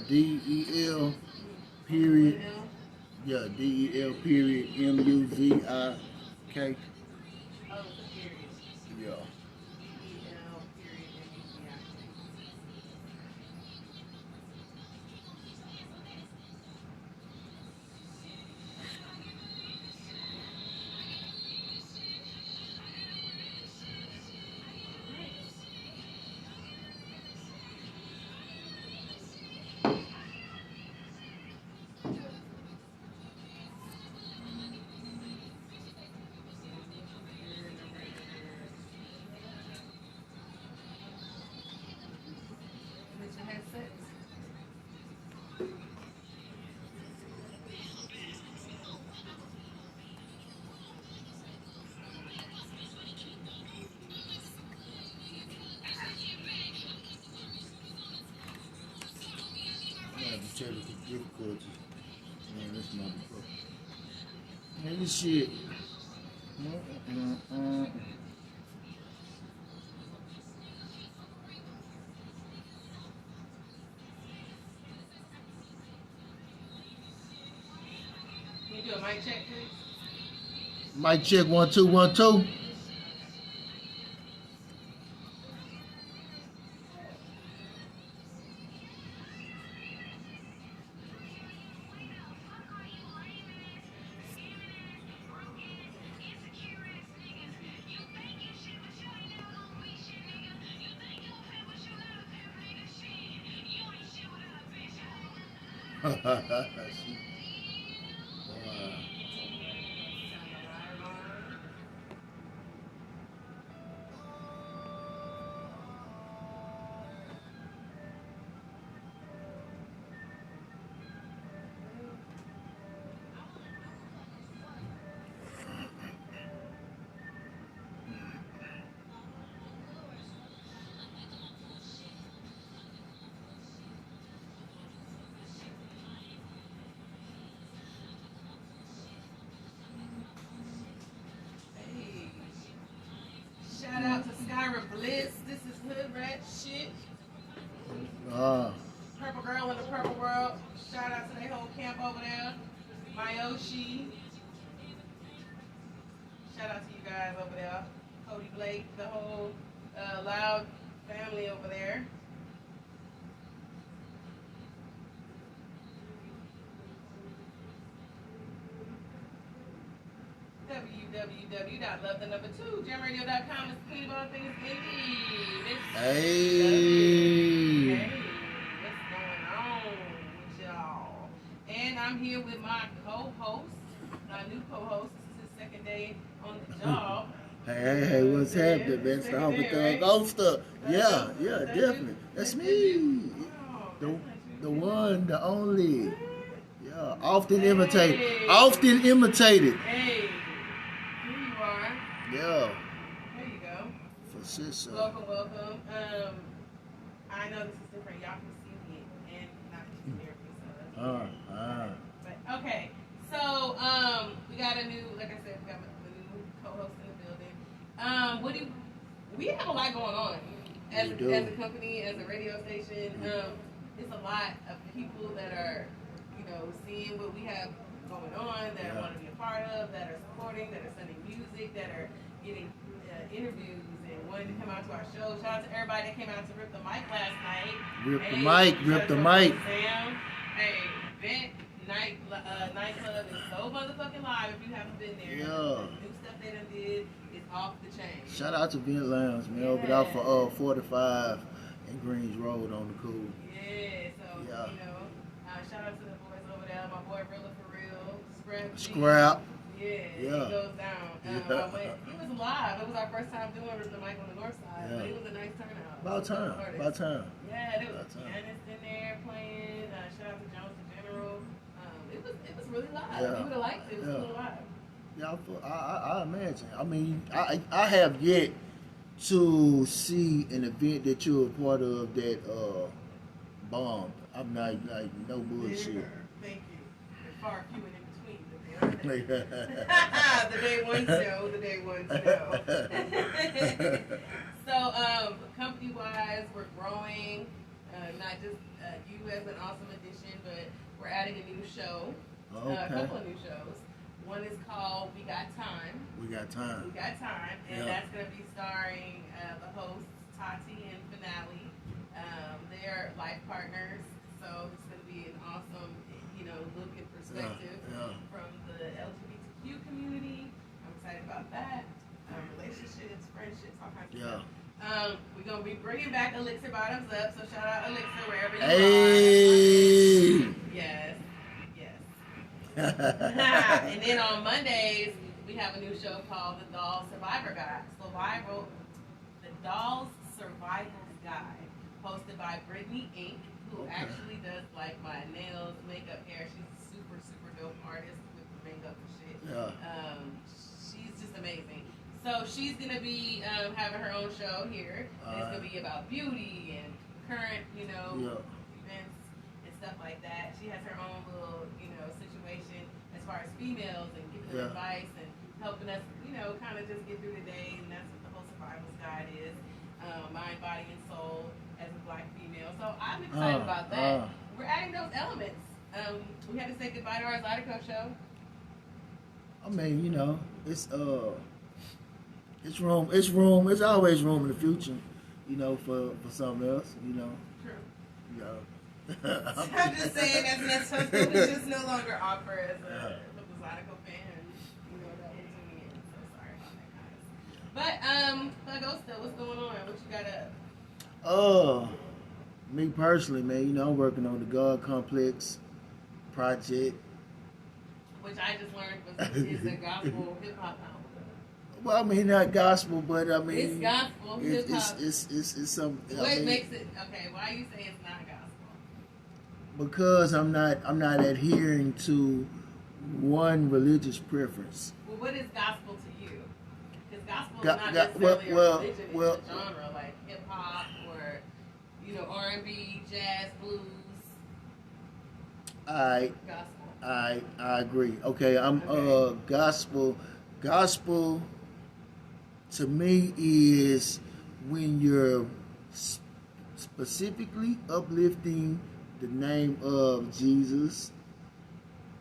DEL period. Yeah, DEL period MUZIK. Oh, it's a period. Yeah. DEL period MUZIK. With your headsets. I have technical difficulty. Man, this motherfucker. Man, this shit. Can you do a mic check, please? Mic check 1 2 1 2. Hey. Shout out to Skyrim Bliss. This is Hood Rat shit. Purple Girl in the Purple World. Shout out to their whole camp over there. Mayoshi. Shout out to you guys over there. Cody Blake, the whole Loud family over there. www.love2Jam Radio.com is the queen of all things indie. Hey. Hey, what's going on with y'all? And I'm here with my co-host, my new co-host. This is his second day on the job. Hey, what's happening, man? It's the homie Thug-Osta. Yeah, definitely. That's me. The one, the only. Yeah, often imitated. Often imitated. Hey, here you are. Yeah. There you go. For sure. So. Welcome. I know this is different. Y'all can see me and not just hear me. So that's But okay. So we got a new, like I said, we got a new co-host in the building. We have a lot going on as a company, as a radio station. It's a lot of people that are, seeing what we have going on, that want to be a part of, that are supporting, that are sending music, that are getting interviews and wanting to come out to our show. Shout out to everybody that came out to Rip the Mic last night. Rip the mic. Sam. Hey, Vent Nightclub is so motherfucking live if you haven't been there. Yeah. The new stuff they done did is off the chain. Shout out to Vent Lounge, man. Over there for 45 and Greens Road on the cool. Yeah, so, shout out to the boys over there. My boy Rilla for real. Scrap. Yeah, it goes down. It was live. It was our first time doing Rip the Mic on the north side, but it was a nice turnout. About time. Yeah, there was Janice in there playing. Shout out to Jones the General. It was really live. You would have liked it. It was really live. Yeah, I imagine. I mean, I have yet to see an event that you're a part of that bombed. I'm not like no bullshit. Thank you. There's far few in between, but they are there. The day one show. So, company-wise, we're growing. not just you as an awesome addition, but we're adding a new show. Okay. A couple of new shows. One is called We Got Time. We Got Time. We Got Time. And that's going to be starring the hosts, Tati and Finale. They're life partners. So it's going to be an awesome, look and perspective from the LGBTQ community. I'm excited about that. Relationships, friendships, all kinds of stuff. We're going to be bringing back Elixir Bottoms Up. So shout out Elixir wherever you are. Yes. And then on Mondays, we have a new show called The Doll Survivor Guide. The Doll's Survival Guide, hosted by Brittany Inc., who actually does like my nails, makeup, hair. She's a super, super dope artist with makeup and shit. She's just amazing. So she's gonna be having her own show here. And it's gonna be about beauty and current, events and stuff like that. She has her own little, situation as far as females and giving them advice and helping us, kind of just get through the day. And that's what the whole survival's guide is. Mind, body, and soul as a black female. So I'm excited about that. We're adding those elements. We had to say goodbye to our Zydeco show. I mean, it's room. It's always room in the future, for something else, True. I'm just saying that's something we just no longer offer as a Zydeco fan. That we're tuning in. So sorry about that, guys. But Thug-Osta, what's going on? What you got up? Me personally, man, I'm working on the God Complex project, which I just learned is a gospel hip hop album. Well, I mean, not gospel, but I mean, it's gospel hip hop. It's some. What makes it okay? Why you say it's not gospel? Because I'm not adhering to one religious preference. Well, what is gospel to you? Because gospel is not necessarily a religion; it's a genre like hip hop or R&B, jazz, blues. Gospel. I agree. Okay, gospel. Gospel to me is when you're specifically uplifting the name of Jesus.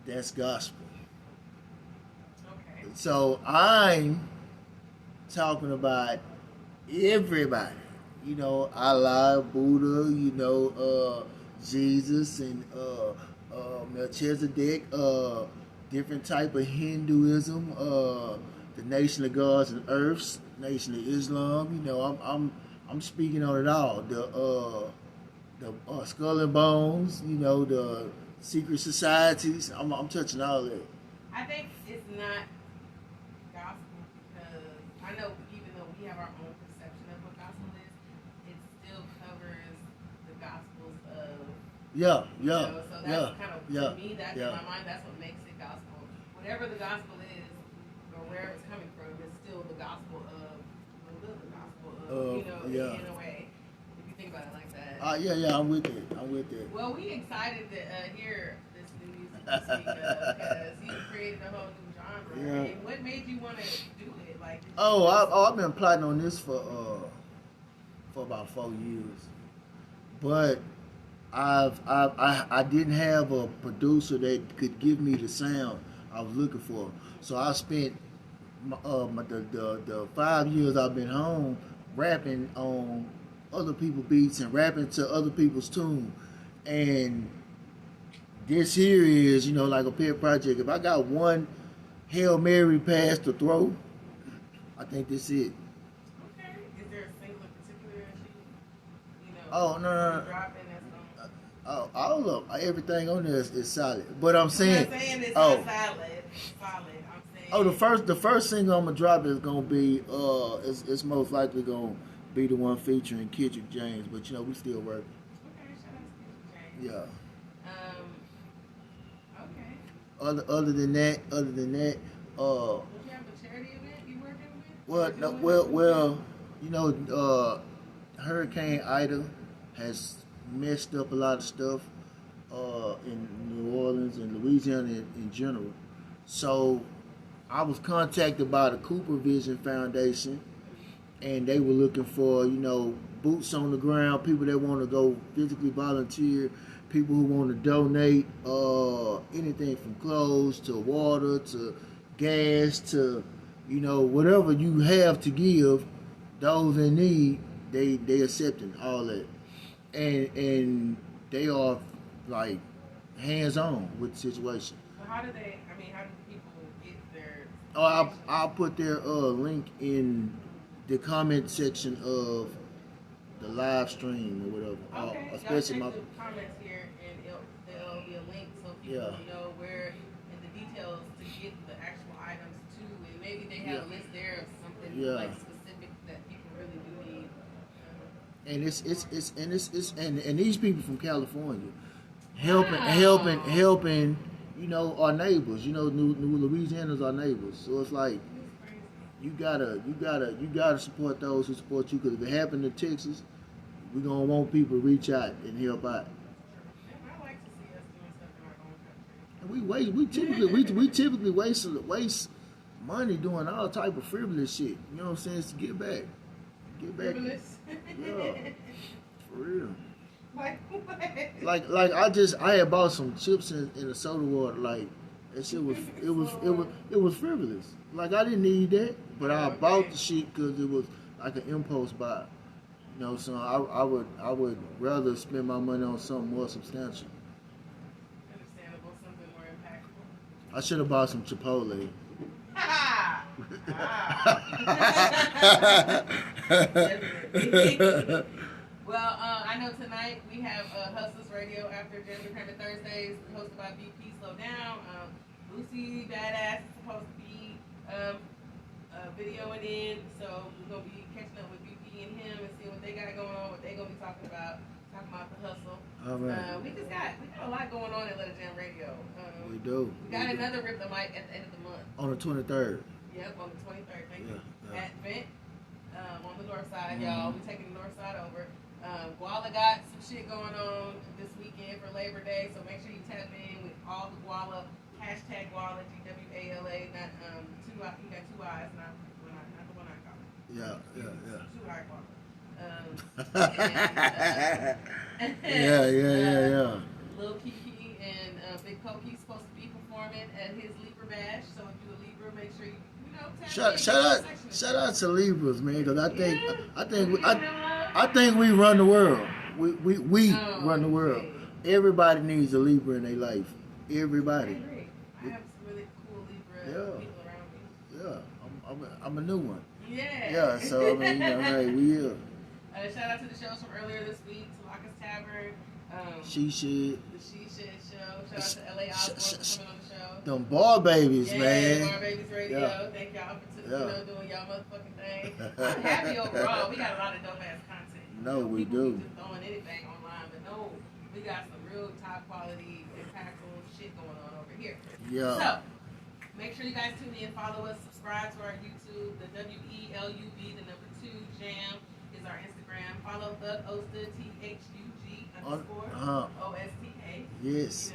That's gospel. Okay. So I'm talking about everybody. Allah, Buddha, Jesus, and Melchizedek, different type of Hinduism, the Nation of Gods and Earths, Nation of Islam. I'm speaking on it all. The Skull and Bones, the secret societies. I'm touching all that. I think it's not gospel because I know even though we have our own perception of what gospel is, it still covers the gospels of. So that's kind of to me. That's in my mind. That's what makes it gospel. Whatever the gospel is, or wherever it's coming from, it's still the gospel of the gospel of in a way. If you think about it like that. I'm with it. Well, we excited to hear this new music this week because you created a whole new genre. Yeah. And what made you want to do it? Like, I've been plotting on this for about 4 years, but I didn't have a producer that could give me the sound I was looking for. So I spent the 5 years I've been home rapping on other people's beats and rapping to other people's tunes. And this here is, like a pet project. If I got one Hail Mary pass to throw, I think that's it. Okay. Is there a single in particular that Oh, no. dropping that's all of everything on there is solid. But I'm saying, it's not solid. I'm saying. The first single I'm gonna drop is gonna be it's most likely gonna be the one featuring Kendrick James. But we still working. Okay, shout out to Kendrick James. Yeah. Okay. Other than that, Don't you have a charity event you working with? Hurricane Ida has messed up a lot of stuff in New Orleans and Louisiana in general. So I was contacted by the Cooper Vision Foundation, and they were looking for boots on the ground, people that want to go physically volunteer, people who want to donate anything from clothes to water to gas to, whatever you have to give, those in need, they accepting all that. And they are like hands-on with the situation. So how do people get their... Oh, I'll put their link in the comment section of the live stream or whatever. Okay, especially y'all check the comments here, and there'll be a link so people know where and the details to get the actual items to, and maybe they have a list there of something like specific that people really do need. And these people from California helping, our neighbors. New Louisiana's our neighbors. So it's like you gotta support those who support you. Because if it happened in Texas, we're gonna want people to reach out and help out. I like to see us doing stuff in our own country. And we typically waste money doing all type of frivolous shit. You know what I'm saying? It's to get back. Frivolous? Yeah, for real. Like what? Like I had bought some chips in a soda water. Like that shit was it was frivolous. Like I didn't need that, but I bought the shit because it was like an impulse buy. So I would rather spend my money on something more substantial. Understandable, something more impactful. I should have bought some Chipotle. Well, I know tonight we have Hustlers Radio after Jammit Or Crammit Thursdays, hosted by VP Slow Down. Lucy Badass is supposed to be videoing in, so we're gonna be catching up with VP and him and seeing what they got going on, what they gonna be talking about the hustle. All right. We got a lot going on at Love2Jam Radio. We do. We got another Rip the Mic at the end of the month. On the 23rd. Yep, on the 23rd. Thank you. Yeah. At Vent, on the north side, y'all. We're taking the north side over. Guala got some shit going on this weekend for Labor Day, so make sure you tap in with all the Guala, hashtag Guala, GWALA, not you got two eyes, not the one I call it. Yeah. Two eye Guala. Yeah. Lil Kiki and Big Pokey's supposed to be performing at his Libra Bash, so if you're a Libra, make sure you shout out to Libras, man, because I think we run the world. We run the world. Everybody needs a Libra in their life. Everybody. I agree. I have some really cool Libra people around me. Yeah, I'm a new one. Yeah. Yeah, so I mean, hey, we here. Shout out to the shows from earlier this week, Talaka's Tavern. She Shit. The She Shit Show. Shout out to LA Osborne for coming on the show. Them Bar Babies, man. Bar Babies Radio. Yeah. Thank y'all for doing y'all motherfucking thing. I'm happy overall. We got a lot of dope ass content. No, we people do. Just throwing anything online, but no, we got some real top quality, impactful shit going on over here. Yeah. So make sure you guys tune in, follow us, subscribe to our YouTube. The WELUB, the number 2 Jam is our Instagram. Follow Thug-Osta, THUG_OSTA. Yes.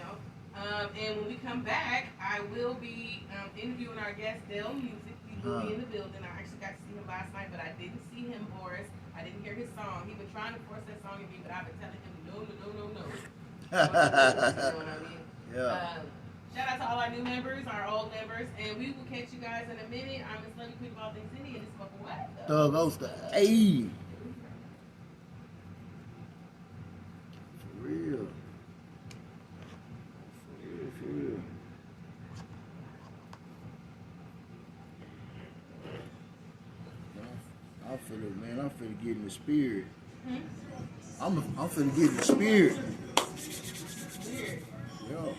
And when we come back, I will be interviewing our guest, Dell Muzik. He will be in the building. I actually got to see him last night, but I didn't see him, Boris. I didn't hear his song. He been trying to force that song in me, but I've been telling him no. You know what I mean? Yeah. Shout out to all our new members, our old members, and we will catch you guys in a minute. I'm Myss Lovie, Queen of all things Indian. This fucking what? Thug-Osta. Hey. For real. I feel it, man. I'm finna get in the spirit. I'm finna get in the spirit. Yeah.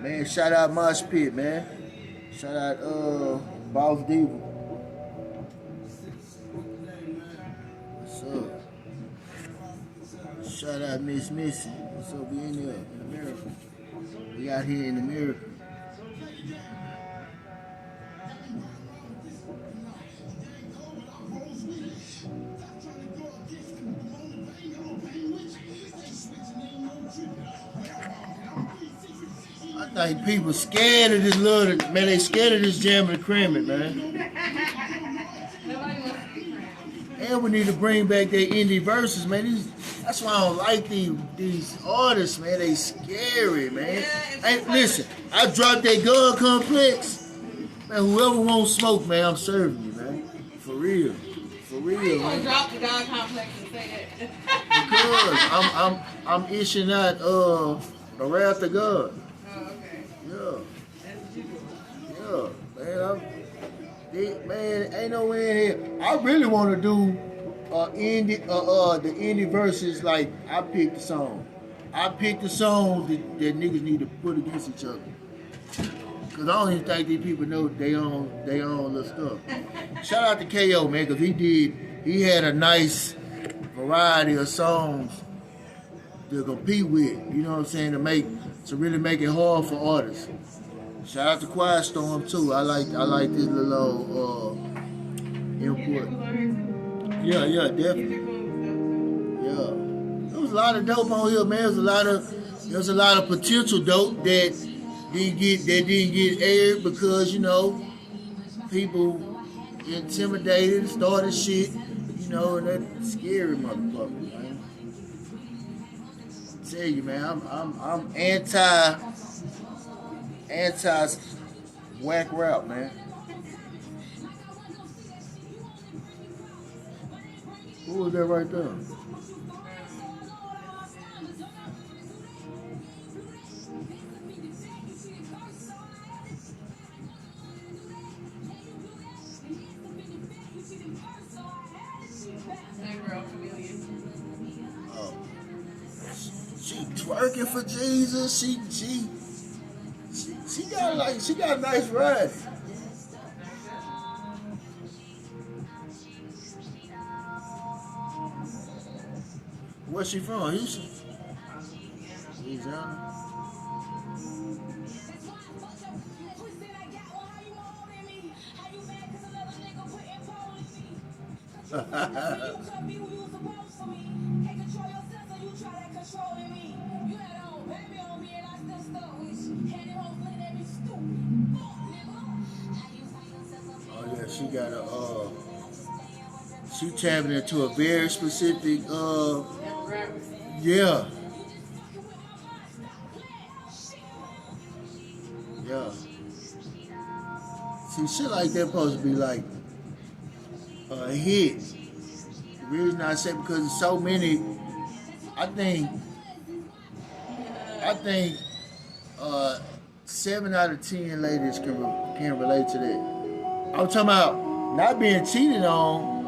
Man, shout out Mosh Pit, man. Shout out Boss Diva. What's up? Shout out Miss Missy. What's up? We in there in America. We out here in America. I think people scared of this little, man, they scared of this Jammit Or Crammit, man. And we need to bring back their indie verses, man. That's why I don't like these artists, man. They scary, man. Hey, listen, I dropped that gun complex. Man, whoever wants smoke, man, I'm serving you, man. For real. For real, Why you man. gonna drop the gun complex and say that? Because I'm issuing out the wrath of God. Yeah, man, ain't no way in here. I really want to do the indie verses. Like I picked the song. I picked the songs that niggas need to put against each other. Cause I don't even think these people know they own little stuff. Shout out to KO, man, cause he had a nice variety of songs to compete with. You know what I'm saying? To really make it hard for artists. Shout out to Quiet Storm too. I like this little input. Yeah, definitely. Yeah. There was a lot of dope on here, man. There was a lot of potential dope that didn't get aired because, you know, people intimidated, started shit, you know, and that scary motherfucker, man. I tell you, man, I'm anti whack rap, man. Who was that right there? Oh. She twerking for Jesus. She got a nice ride. Where's she from? Houston? Louisiana? Oh yeah, she got she tapping into a very specific yeah. See, shit like that supposed to be like a hit. The reason I say because there's so many, I think 7 out of 10 ladies can relate to that. I'm talking about not being cheated on,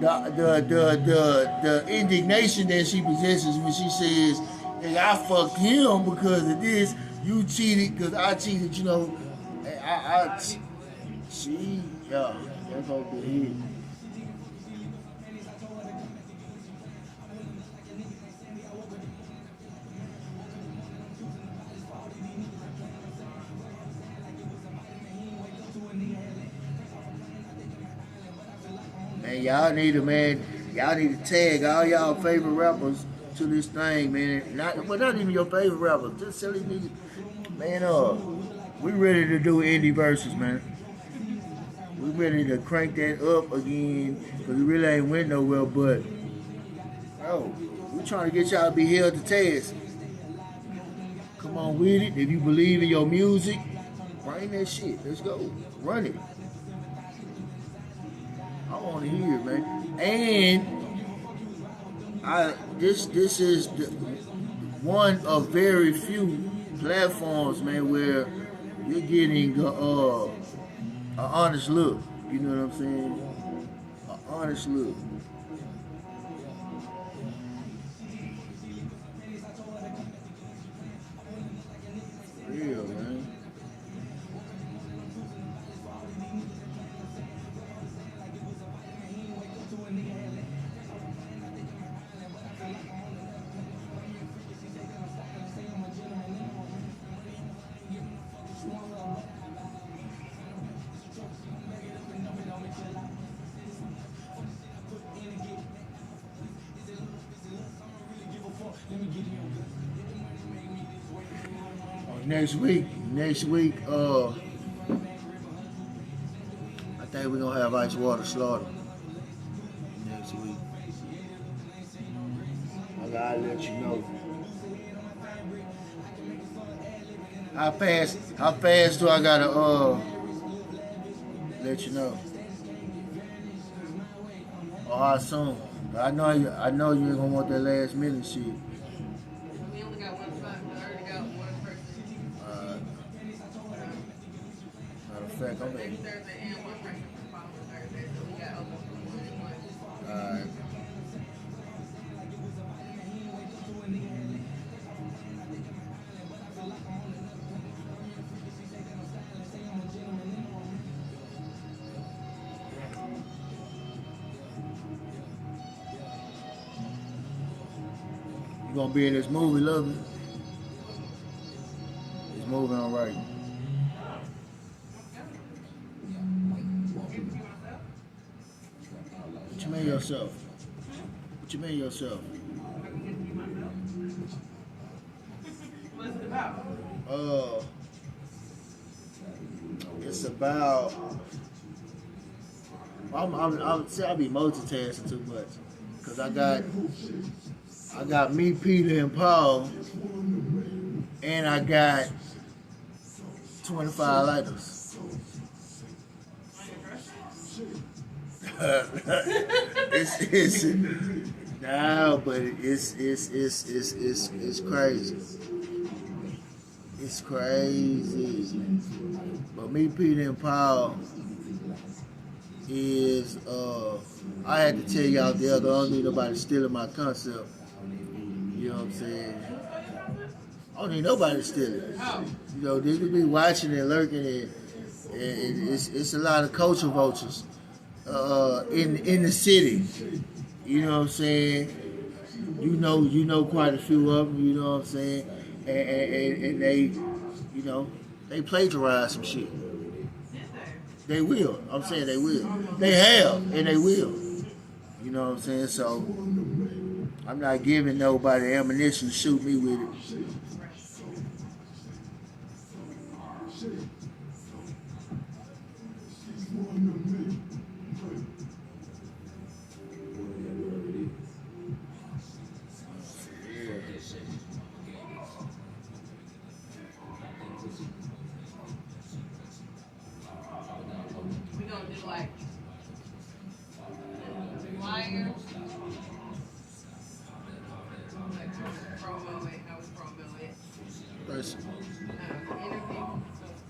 the indignation that she possesses when she says, "Hey, I fucked him because of this. You cheated because I cheated." You know, that's gonna be a hit. Man, y'all need to tag all y'all favorite rappers to this thing, man. Not even your favorite rappers. Just silly niggas. Man, we ready to do indie verses, man. We ready to crank that up again, because we really ain't went nowhere, but bro, we trying to get y'all to be held to task. Come on with it. If you believe in your music, bring that shit. Let's go. Run it. I want to hear it, man. And this is one of very few platforms, man, where you're getting an honest look. You know what I'm saying? An honest look. Real, man. Next week, I think we're gonna have ice water slaughter next week. I'll let you know. How fast do I gotta let you know? Or how soon? I know you ain't gonna want that last minute shit. We only got one spot. We already got one person. Matter of fact, I'm Next Thursday and one person for the following Thursday. So we got open for one and one. alright. You gonna be in this movie, Lovie? This movie all right. What you mean yourself? What you mean yourself? What's it about? It's about. I be multitasking too much, cause I got me, Peter, and Paul, and I got 25 lighters. it's no, but it's crazy. It's crazy. But me, Peter, and Paul is I had to tell y'all the other. I don't need nobody stealing my concept. You know what I'm saying? I don't need nobody to steal it. You know, they could be watching and lurking, and it's a lot of culture vultures in the city. You know what I'm saying? You know quite a few of them. You know what I'm saying? And they, you know, they plagiarize some shit. They will. I'm saying they will. They have, and they will. You know what I'm saying? So I'm not giving nobody ammunition to shoot me with it. We gonna do like flyers. Like promo it, how we promo it. Person. Interview.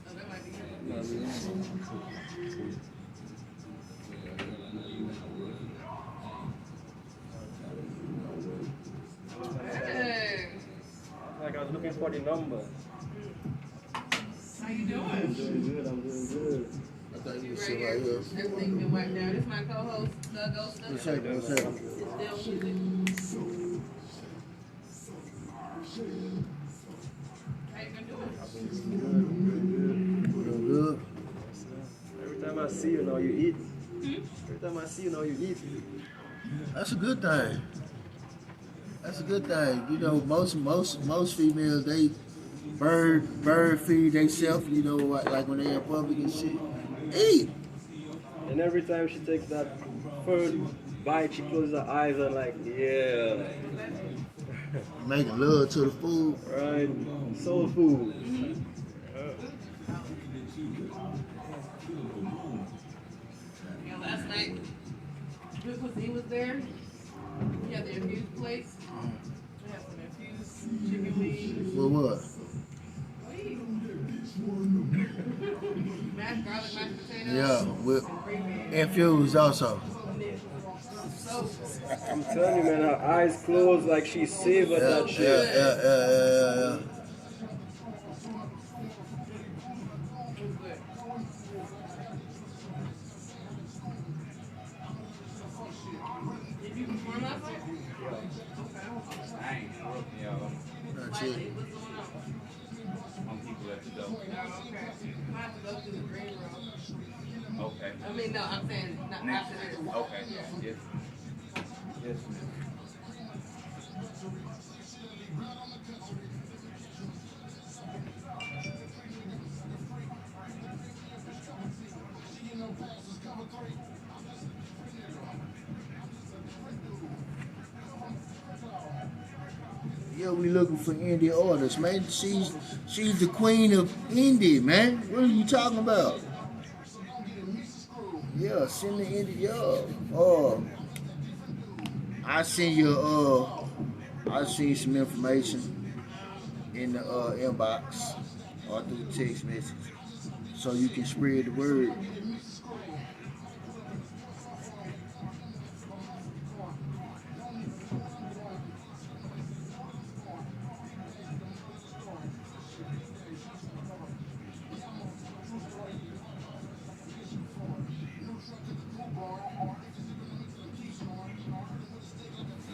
So that might be good. Hey, Like I was looking for the number. how you doing? I'm doing good. I thought you You was right sitting here. right here. Everything's been wiped down. This is my co-host, Thug-Osta. What's happening? What's happening? It's still Muzik. How you been doing? Doing good? Every time I see you now you eat. Every time I see you now you eat. That's a good thing. That's a good thing. You know, most females, they bird feed themselves, you know, like when they in public and shit. Eat. And every time she takes that first bite, she closes her eyes and like, yeah. Making love to the food. Right. Soul food. Yeah, last night, Good Cuisine was there. We had the infused plates. We had some infused chicken wings. Well, what? Mashed garlic, mashed potatoes. Yeah, with and green beans. infused also. So I'm telling you, man, her eyes closed like she savored that shit. Yeah. good. Did you perform last night? I ain't interrupting y'all. That's Lightly, it. what's going on? Some people at the door. Oh, okay. You might have to go through the green room. Okay. I mean, no, I'm saying not after this. Okay. Yeah. Yes. Yes, ma'am. Yeah, we looking for indie artists, man. She's the queen of indie, man. What are you talking about? Yeah, send the indie. Yeah. I send you. I send you some information in the inbox or through the text message, so you can spread the word.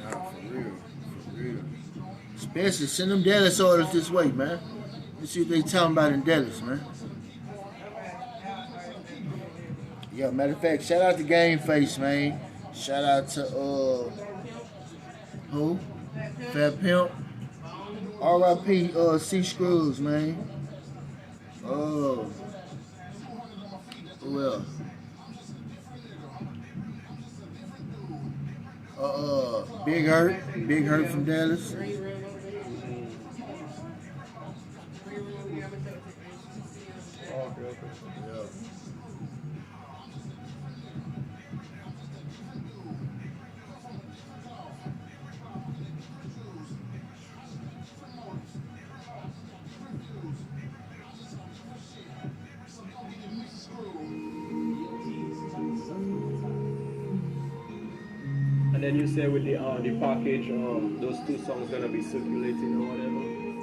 Nah, for real, for real. Especially send them Dallas orders this way, man. Let's see what they talking about in Dallas, man. Yeah, matter of fact, shout out to Game Face, man. Shout out to who? Fat Pimp. R.I.P. C Screws, man. Who else? Big Hurt from Dallas. Yeah. And then you say with the package, those two songs gonna be circulating or whatever.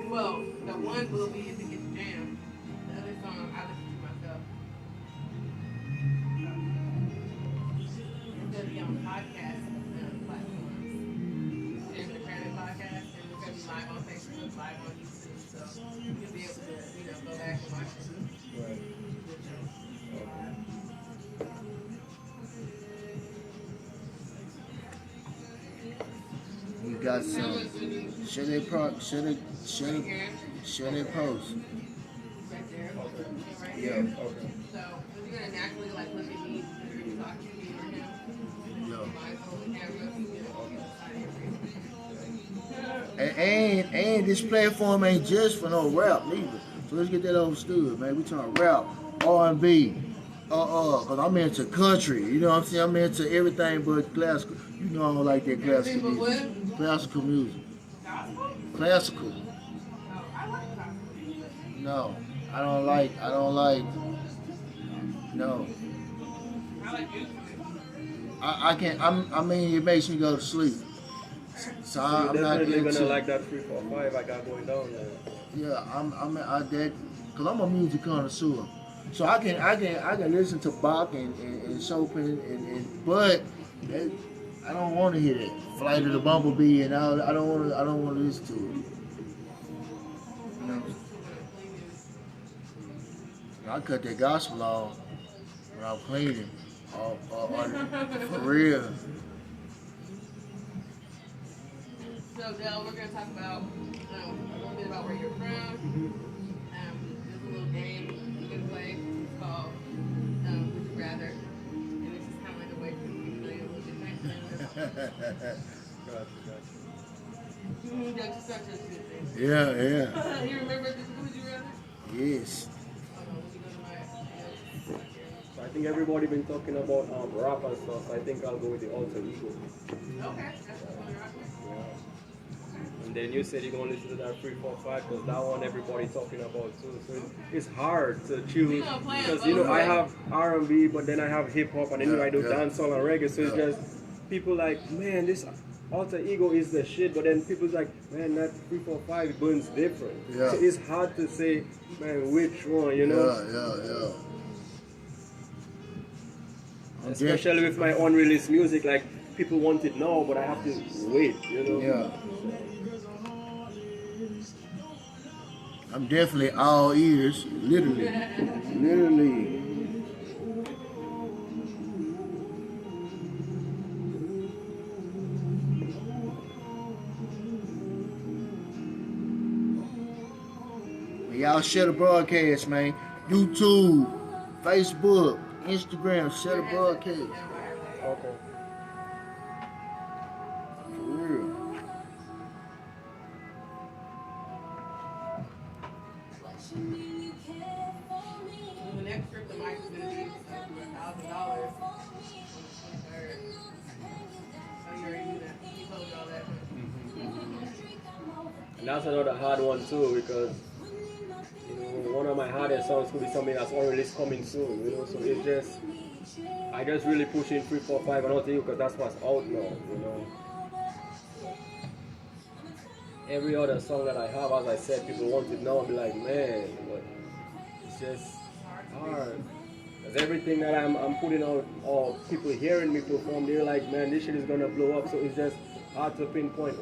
Well, the one will be if it gets jammed. The other song I listen to myself. It's gonna be on podcast platforms. There's the Crammit podcast, and it's gonna be live on Facebook, live on YouTube, so you'll be able to, go back and watch it. Right. You got some. Share their post. Right there. Yeah. Okay. So you're gonna naturally look at me when you're talking to me or him. Yeah. Mindful of the camera. And this platform ain't just for no rap neither. So let's get that understood, man. We talking rap, R&B, cause I'm into country. You know what I'm saying? I'm into everything but classical. You know I don't like that classical music. Classical music. Classical. No, I don't like. No. I can't. I mean, it makes me go to sleep. So I'm you're not definitely into. gonna like that 3, 4, 5 I got going down there. Yeah, cause I'm a music connoisseur. So I can listen to Bach and Chopin but I don't want to hear that Flight of the Bumblebee and all. I don't want to listen to it. You know? I cut that gospel off when I'm cleaning. For real. So, Del, we're going to talk about a little bit about where you're from. There's a little game you can play. It's called Would You Rather. And it's just kind of like a way for you to play a little bit. That's such a good thing. Yeah. You remember this? Would You Rather? Yes. So I think everybody been talking about rap and stuff. I think I'll go with the alter ego. Okay, that's the one you're rocking. Yeah. And then you said you're gonna listen to that 3, 4, 5 because that one everybody talking about too. So it's hard to choose because I have R&B, but then I have hip hop, and then I do dancehall and reggae. So it's just people like, man, this alter ego is the shit, but then people's like, man, that 3, 4, 5 burns different. Yeah. So it's hard to say, man, which one, you know? Yeah. Especially with my unreleased music, like people want it now, but I have to wait, you know? Yeah. I'm definitely all ears, literally. Y'all share the broadcast, man. YouTube, Facebook, Instagram, share the broadcast. Okay. For real. The next trip to Mike is going to be $1,000 on the 23rd. So you already knew that. He told y'all that. And that's another hard one too, because one of my hardest songs could be something that's already coming soon, so it's just, I just really push in 3, 4, 5 and not to you because that's what's out now, Every other song that I have, as I said, people want it now and be like, man, but it's just hard. Because everything that I'm putting out, or people hearing me perform, they're like, man, this shit is gonna blow up, so it's just hard to pinpoint,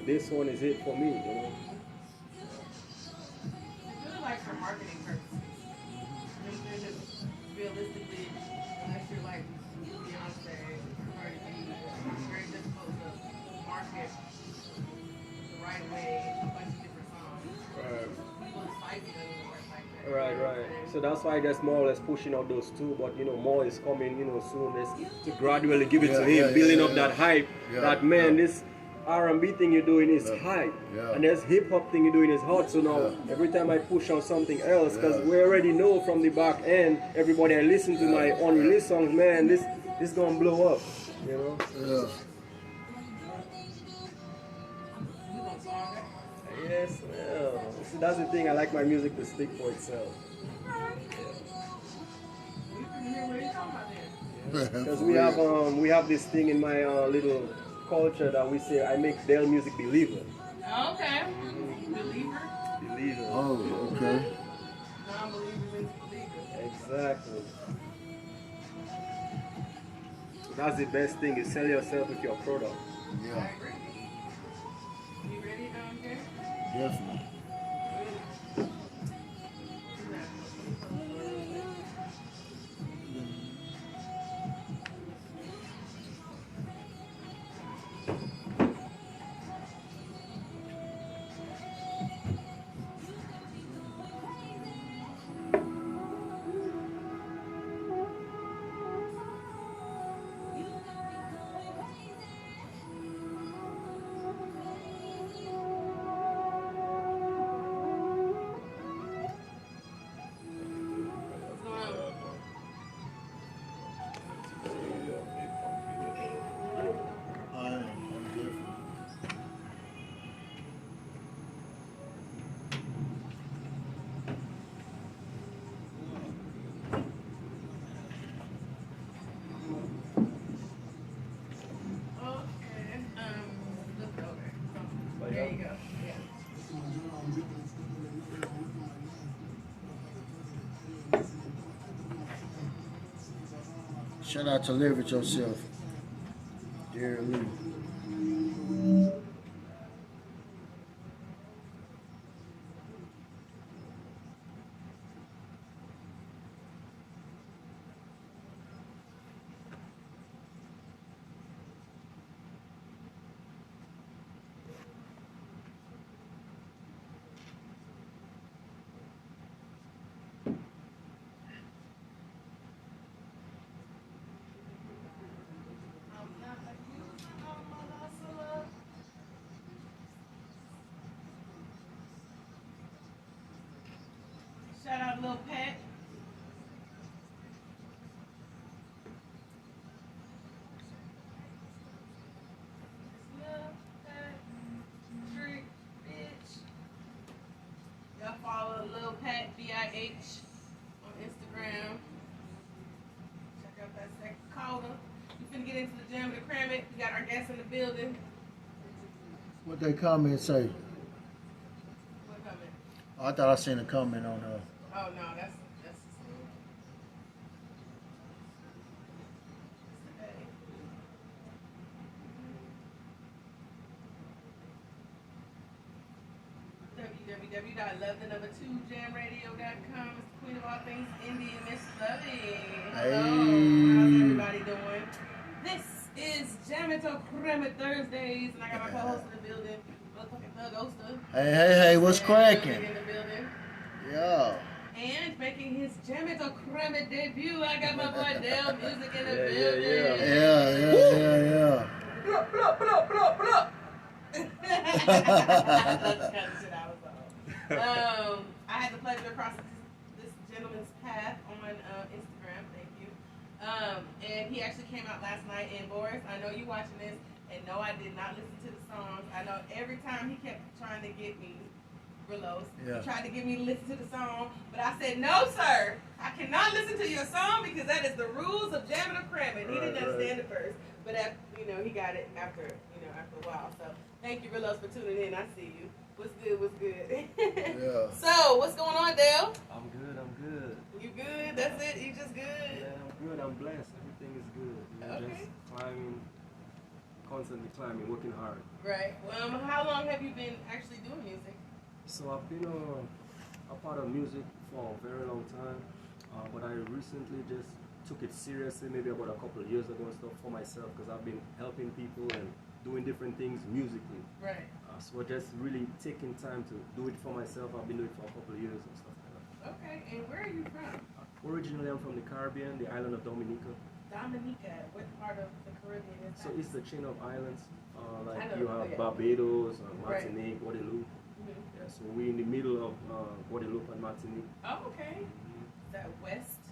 this one is it for me, It's really like for marketing purposes. Just realistically, unless you're like Beyonce, Cardi B, it's very difficult to market the right way a bunch of different songs. Right. People's psyche doesn't work like that. Right. So that's why I just more or less pushing out those two, but more is coming, soon. Let's to gradually give it to him, building up that hype. That man, this R&B thing you're doing is hype, and there's hip hop thing you're doing is hot. So now every time I push out something else, because we already know from the back end, everybody I listen to my unreleased songs, man, this gonna blow up, Yeah. Yes, well, see, that's the thing. I like my music to speak for itself. Because we have this thing in my little culture that we say I make their music believer. Okay. Believer? Believer. Oh, okay. Non-believers into believers. Exactly. That's the best thing, is sell yourself with your product. Yeah. I agree. You ready, Jay? Definitely. There you go. Yeah. Shout out to Live It Yourself. Dearly. Shout out Lil Pat. Lil Pat, Trick, bitch. Y'all follow Lil Pat, B-I-H, on Instagram. Check out that second caller. We finna get into the Jammit Or Crammit. We got our guests in the building. What they comment say? What comment? I thought I seen a comment on her. Oh no, that's www.love2Jam Radio.com. It's the queen of all things indie, Myss Lovie. Hello. How's everybody doing? This is Jammit Or Crammit Thursdays, and I got my co-host in the building, motherfucking Thug-Osta. Hey, what's cracking? In the building. Yeah. And making his Jammit Or Crammit debut, I got my boy Dale Muzik in the building. Yeah. Blup, blup, blup, blup, blup. That's the kind of shit I was on. I had the pleasure of crossing this gentleman's path on Instagram. Thank you. And he actually came out last night. And Boris, I know you watching this, and no, I did not listen to the songs. I know every time he kept trying to get me, Relos, he tried to get me to listen to the song, but I said, no, sir, I cannot listen to your song because that is the rules of Jammit Or Crammit. He didn't understand it first, but he got it after a while. So thank you, Relos, for tuning in. I see you. What's good? What's good? Yeah. So what's going on, Dale? I'm good. I'm good. You good? That's it? You just good? Yeah, I'm good. I'm blessed. Everything is good. Okay. Just climbing, constantly climbing, working hard. Right. How long have you been actually doing music? So I've been a part of music for a very long time, but I recently just took it seriously, maybe about a couple of years ago and stuff for myself, because I've been helping people and doing different things musically. Right. So just really taking time to do it for myself. I've been doing it for a couple of years and stuff like that. Okay. And where are you from? Originally, I'm from the Caribbean, the island of Dominica. Dominica. What part of the Caribbean is that? So it's the chain of islands, like I know, you have yeah. Barbados, Right. Martinique, Guadeloupe. Mhm. Yeah, so we're in the middle of Guadeloupe and Martinique. Oh, okay. Is that west?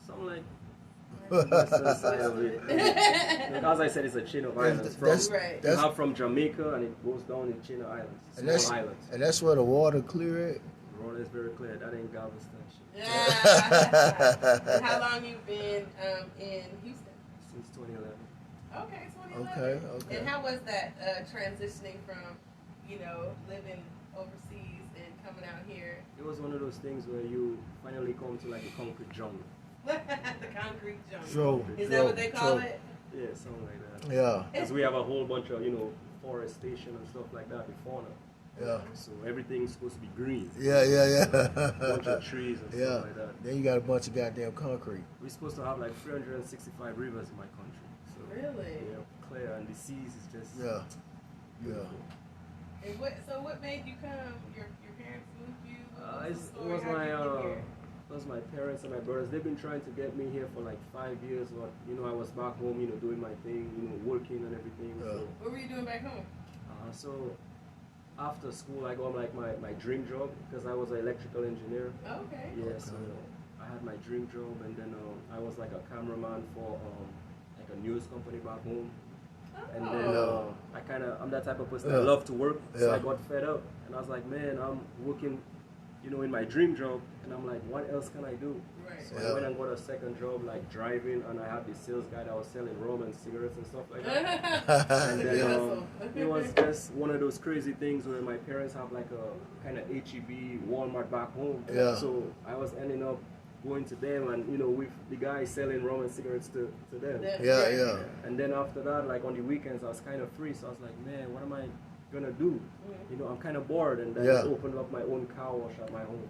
Something like western side of it. Like, as I said, it's a chain of islands. Right. You have from Jamaica and it goes down in chain of islands. Small islands. And that's where the water clear at. The water is very clear. That ain't Galveston shit. Yeah. And how long you been in Houston? Since 2011. Okay, 2011. Okay. And how was that transitioning from, living overseas and coming out here? It was one of those things where you finally come to like a concrete jungle. The concrete jungle. True. Is that what they call it? Yeah, something like that. Yeah. Because we have a whole bunch of, forestation and stuff like that before now. Yeah. So everything's supposed to be green. Yeah. Bunch of trees and stuff like that. Then you got a bunch of goddamn concrete. We're supposed to have like 365 rivers in my country. So Really? yeah, clear, and the seas is just Yeah. beautiful. And what made you come? Your parents moved you? It was my parents and my brothers. They've been trying to get me here for like 5 years, but I was back home, doing my thing, working and everything. So, What were you doing back home? so after school, I got like my dream job because I was an electrical engineer. Okay. Yeah, so I had my dream job, and then I was like a cameraman for like a news company back home. And then I'm that type of person. I love to work, so I got fed up, and I was like, man, I'm working, in my dream job, and I'm like, what else can I do? Right. So I went and got a second job, like driving, and I had this sales guy that was selling rum and cigarettes and stuff like that. And then it was just one of those crazy things where my parents have like a kind of HEB Walmart back home. Yeah. So I was ending up going to them, and with the guy selling rum and cigarettes to them. Yeah. And then after that, like on the weekends, I was kind of free, so I was like, man, what am I gonna do? I'm kind of bored, and then I opened up my own car wash at my home.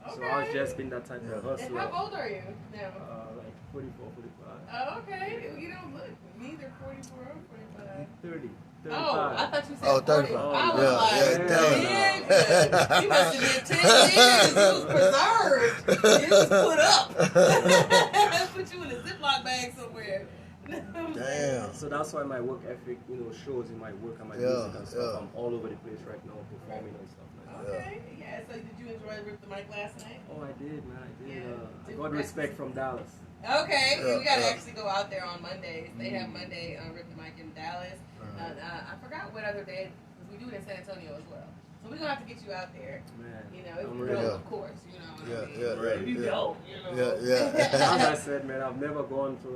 Okay. So I was just been that type of hustler. And how old are you now? Like 44, 45. Oh, okay. You don't look neither 44 or 45. 30. 35. Oh, I thought you said 40. 35. I was like, damn. nigga, you must have been 10 years. You was preserved. You was put up. Put you in a Ziploc bag somewhere. Damn. So that's why my work ethic, shows in my work and my music and stuff. I'm all over the place right now performing and stuff like that. Okay, yeah. So did you enjoy Rip the Mic last night? Oh, I did, man. I did. Yeah. I got respect from Dallas. Okay, we gotta actually go out there on Mondays. They have Monday Rip the Mic in Dallas. I forgot what other day, because we do it in San Antonio as well. So we're gonna have to get you out there. Man, if I'm you ready. go, of course. You know what I mean? Ready. If you go, As I said, man, I've never gone to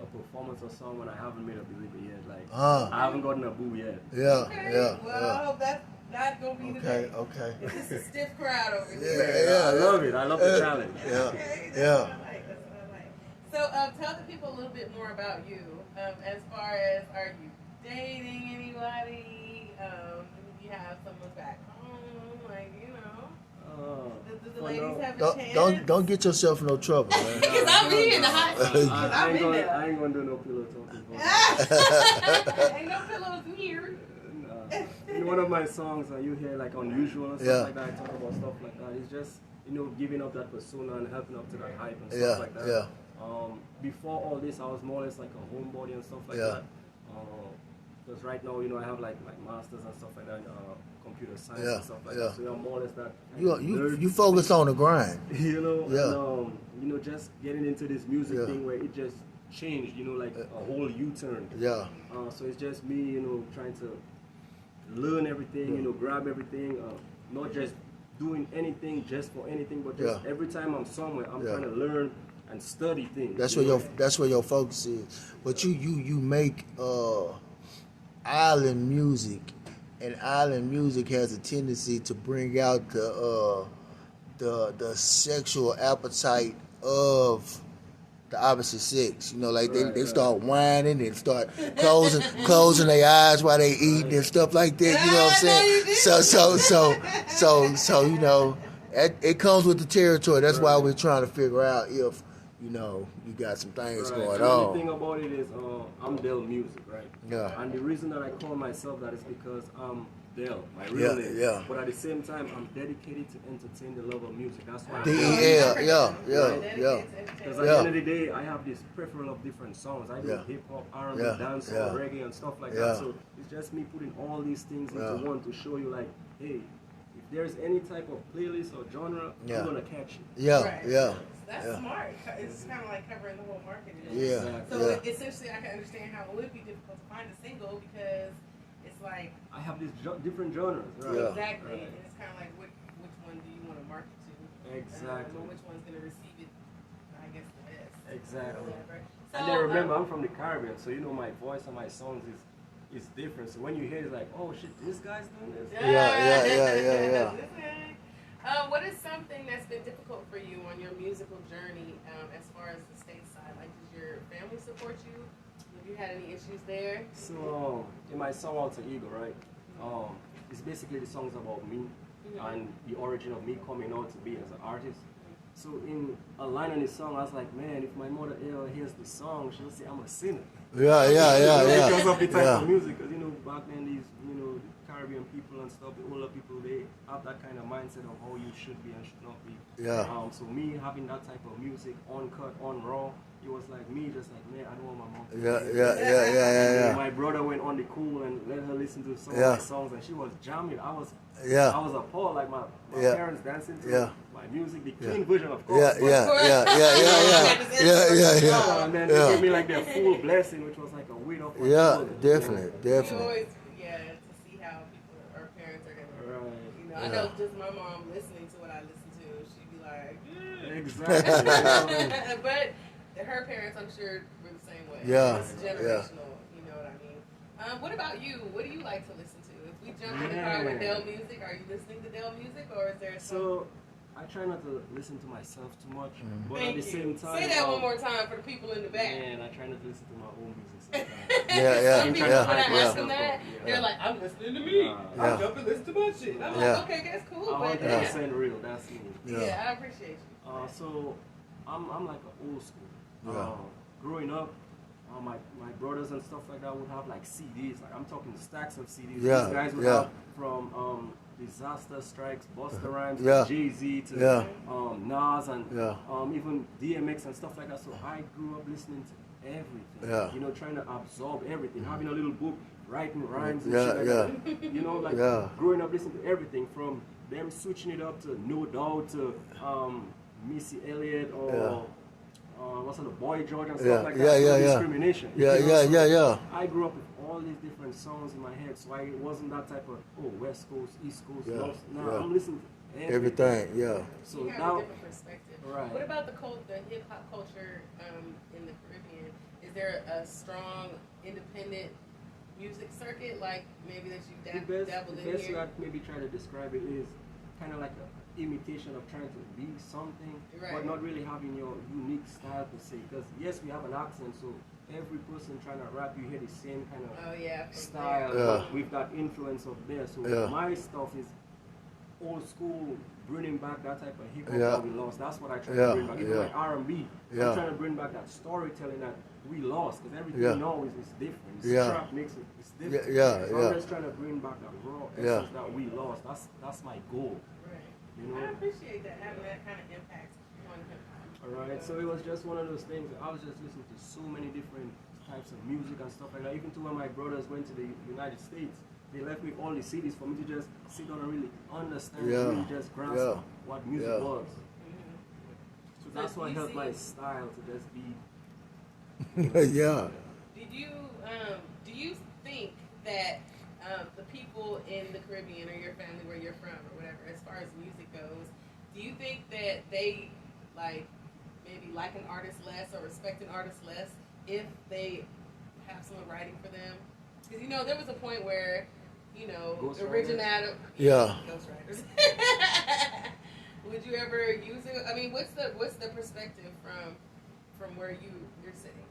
a performance or song when I haven't made a believer yet. Like, I haven't gotten a boo yet. Okay. Well, I hope that's not gonna be the day. Okay. It's a stiff crowd over here. I love it. I love the challenge. Okay, that's what I like. That's what I like. So, tell the people a little bit more about you. As far as, are you dating anybody? You have someone back home, do the ladies have a chance? Don't get yourself in no trouble, man. Because I'm here in the hot seat. I ain't gonna do no pillow talking. Ain't no pillows in here. In one of my songs, you hear like unusual and stuff like that. I talk about stuff like that. It's just giving up that persona and helping up to that hype and stuff like that. Before all this, I was more or less like a homebody and stuff like that. Because right now, I have like my masters and stuff like that in computer science Yeah, and stuff like yeah. that. So I'm more or less that. You focus on the grind. Yeah. And, just getting into this music Yeah. thing where it just changed, like a whole U-turn. Yeah. So it's just me, trying to learn everything, grab everything, not just doing anything just for anything, but just every time I'm somewhere, I'm trying to learn and study things. That's where your focus is. But you make island music, and island music has a tendency to bring out the sexual appetite of the opposite sex. They start whining and start closing their eyes while they eat and stuff like that. You know what I'm saying? So it comes with the territory. That's why we're trying to figure out if you got some things going on. The thing about it is, I'm Del Music, right? Yeah. And the reason that I call myself that is because I'm Del, my real name. Yeah. But at the same time, I'm dedicated to entertain the love of music. That's why. Yeah. Because at the end of the day, I have this peripheral of different songs. I do hip hop, R&B, dancehall, reggae, and stuff like that. So it's just me putting all these things into one to show you, like, hey, if there's any type of playlist or genre, I'm gonna catch it. That's smart. It's kind of like covering the whole market. So essentially, I can understand how it would be difficult to find a single because it's like I have these different genres. Right? Exactly, and it's kind of like which one do you want to market to? Exactly. Or which one's going to receive it? I guess the best. Exactly. So, and then remember, I'm from the Caribbean, so my voice and my songs is different. So when you hear it, it's like, oh shit, this guy's doing this. Yeah. What is something that's been difficult for you on your musical journey as far as the state side? Like, does your family support you? Have you had any issues there? So, in my song Alter Ego, right? It's basically the songs about me and the origin of me coming out to be as an artist. So in a line on the song, I was like, man, if my mother ever hears the song, she'll say I'm a sinner. Yeah. Because of the type of music, because back then these, the Caribbean people and stuff, the older people, they have that kind of mindset of how you should be and should not be. So me having that type of music, uncut, on raw, it was like me just like, man, I don't want my mom to hear it. My brother went on the cool and let her listen to some of my songs, and she was jamming. I was appalled, like my parents dancing to my music, the clean version, of course. And then they gave me like their full blessing, which was like a weight off my shoulder. Definitely. To see how people or parents are gonna. I know just my mom listening to what I listen to, she'd be like, exactly. But her parents, I'm sure, were the same way. It's generational. You know what I mean? What about you? What do you like to listen to? If we jump in the car with Del Music, are you listening to Del Music, or is there some? So I try not to listen to myself too much, but at the same time, say that one more time for the people in the back. Man, I try not to listen to my own music sometimes. Some people, when I ask them that, they're like, I'm listening to me. I'm jumping, listen to my shit. I'm like, okay, that's cool. 100% real. That's me. I appreciate you. So I'm like an old school. Growing up, my brothers and stuff like that would have like CDs. Like I'm talking stacks of CDs. These guys would have from Disaster Strikes, Busta Rhymes, Jay-Z to Nas and even DMX and stuff like that. So I grew up listening to everything. Trying to absorb everything, having a little book, writing rhymes and shit like that. Growing up listening to everything from them switching it up to No Doubt to Missy Elliott or what's the Boy George and stuff like that. Discrimination. I grew up with all these different songs in my head, so I wasn't that type of West Coast, East Coast. I'm listening to everything. So you have a different perspective. Right. What about the hip hop culture in the Caribbean? Is there a strong independent music circuit, like maybe that you dabbled in here? The best way I'd maybe try to describe it is kind of like an imitation of trying to be something, but not really having your unique style per se. Because yes, we have an accent, so every person trying to rap, you hear the same kind of style. But we've got influence of there. So my stuff is old school, bringing back that type of hip hop that we lost. That's what I try to bring back. Even like R&B, I'm trying to bring back that storytelling that we lost, because everything now is different. Trap makes it's different. So I'm just trying to bring back that raw essence that we lost. That's my goal. I appreciate that, having that kind of impact on hip hop. Alright, so it was just one of those things. I was just listening to so many different types of music and stuff like that. Even to when my brothers went to the United States, they left me all the CDs for me to just sit down and really understand, really just grasp what music was. So that's what helped my style to just be. Yeah. Do you think that the people in the Caribbean or your family where you're from or whatever, as far as music goes, do you think that they maybe like an artist less or respect an artist less if they have someone writing for them? Because there was a point where originator ghostwriters. Would you ever use it? I mean, what's the perspective from where you're sitting?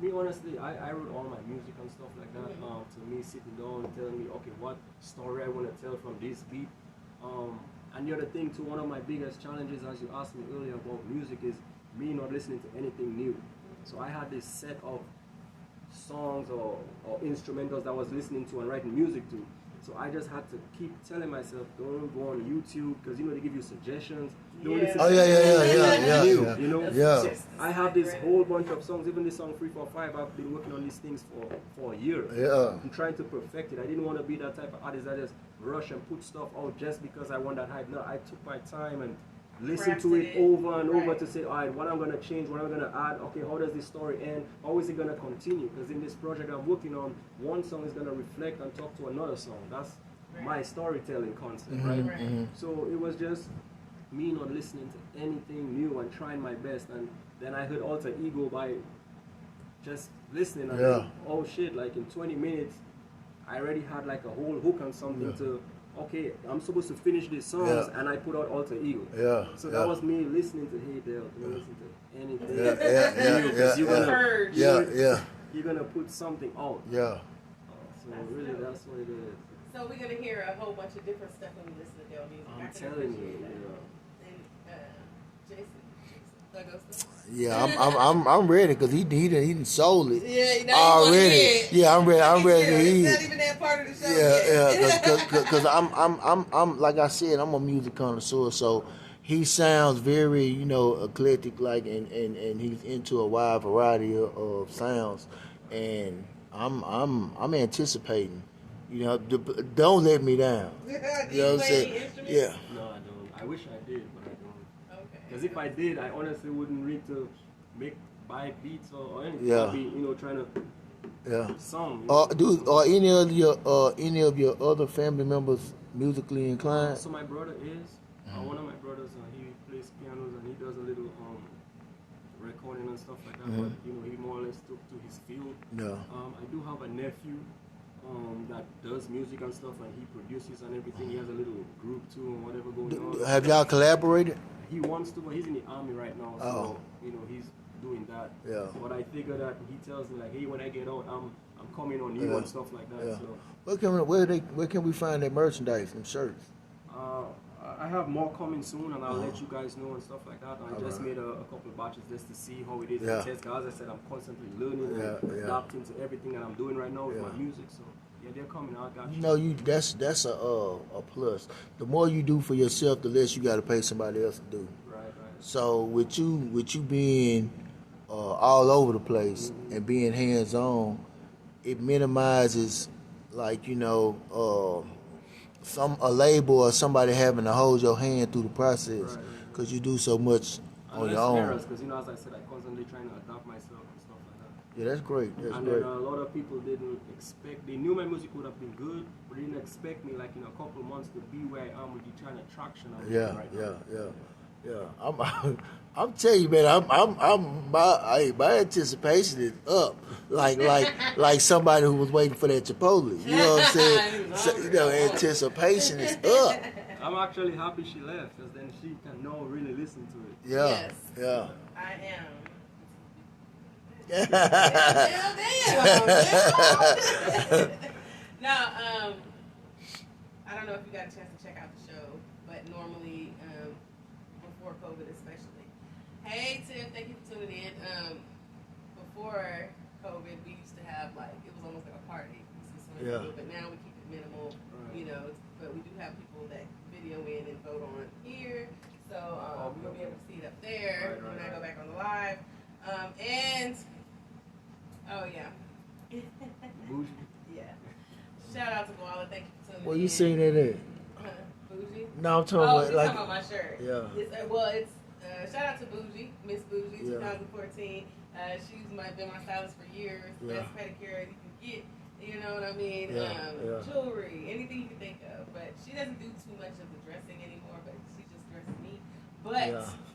Me honestly, I wrote all my music and stuff like that. To me, sitting down and telling me, okay, what story I want to tell from this beat. And the other thing too, one of my biggest challenges, as you asked me earlier about music, is me not listening to anything new. So I had this set of songs or instrumentals that I was listening to and writing music to. So I just had to keep telling myself, don't go on YouTube, because they give you suggestions. Don't listen to yeah. I have this whole bunch of songs, even this song 345, I've been working on these things for a year. Yeah. I'm trying to perfect it. I didn't want to be that type of artist that just rush and put stuff out just because I want that hype. No, I took my time and listened to it over and over to say, all right, what I'm going to change, what I'm going to add, okay, how does this story end, how is it going to continue? Because in this project I'm working on, one song is going to reflect and talk to another song. That's my storytelling concept, right? So it was just me not listening to anything new and trying my best. And then I heard Alter Ego by just listening and oh shit, like in 20 minutes, I already had like a whole hook on something to, okay, I'm supposed to finish these songs, and I put out Alter Ego. So that was me listening to Hey Dale, don't listen to anything. You're gonna put something out. So really, that's what it is. So we're gonna hear a whole bunch of different stuff when we listen to Dale music. I'm telling you. And Jason Thug-Osta. Yeah, I'm ready because he didn't sold it. Yeah, already. Yeah, I'm ready to hear. hear. It's not even that part of the show. Because I'm like I said, I'm a music connoisseur, so he sounds very eclectic, like and he's into a wide variety of sounds, and I'm anticipating. Don't let me down. Do you play any instruments? Yeah. No, I don't. I wish I did, but I don't. Okay. Because if I did, I honestly wouldn't need to buy beats or anything. I'd be, trying to song. Are any of your other family members musically inclined? So my brother is. One of my brothers, he plays pianos and he does a little recording and stuff like that. But he more or less took to his field. I do have a nephew that does music and stuff, and he produces and everything. He has a little group too and whatever going on. Have y'all collaborated? He wants to, but he's in the army right now, so he's doing that. But I figure that he tells me like, hey, when I get out, I'm coming on you and stuff like that. So where can we find that merchandise and shirts? I have more coming soon, and I'll let you guys know and stuff like that. I just made a couple of batches just to see how it is. As I said, I'm constantly learning and adapting to everything that I'm doing right now with my music. So they're coming out. That's a plus. The more you do for yourself, the less you got to pay somebody else to do. Right. So with you being all over the place and being hands on, it minimizes a label or somebody having to hold your hand through the process because you do so much on your own. Because as I said, I'm constantly trying to adapt myself and stuff like that. Yeah, that's great. Then a lot of people didn't expect. They knew my music would have been good, but they didn't expect me like in a couple of months to be where I am with the kind of traction I'm getting right now. Yeah. I'm telling you, man. My anticipation is up, like somebody who was waiting for that Chipotle. You know what I'm saying? Anticipation is up. I'm actually happy she left, because then she can now really listen to it. Yes. Yeah. I am. Now, I don't know if you got a chance to check out the show, but normally, before COVID especially. Hey Tim, thank you for tuning in. Before COVID, we used to have it was almost like a party. But now we keep it minimal, but we do have people that video in and vote on here. So we're going to be able to see it up there when I go back on the live. And Oh, yeah. Bougie. Yeah. Shout out to Koala. Thank you for tuning in. Well, you seen it there? Bougie? No, I'm talking Oh, about you're like. talking about my shirt. Yeah. It's shout out to Bougie, Miss Bougie, Yeah. 2014. She's been my stylist for years. Yeah. Best pedicure you can get. You know what I mean? Yeah, yeah. Jewelry, anything you can think of. But she doesn't do too much of the dressing anymore. But she just dresses me. But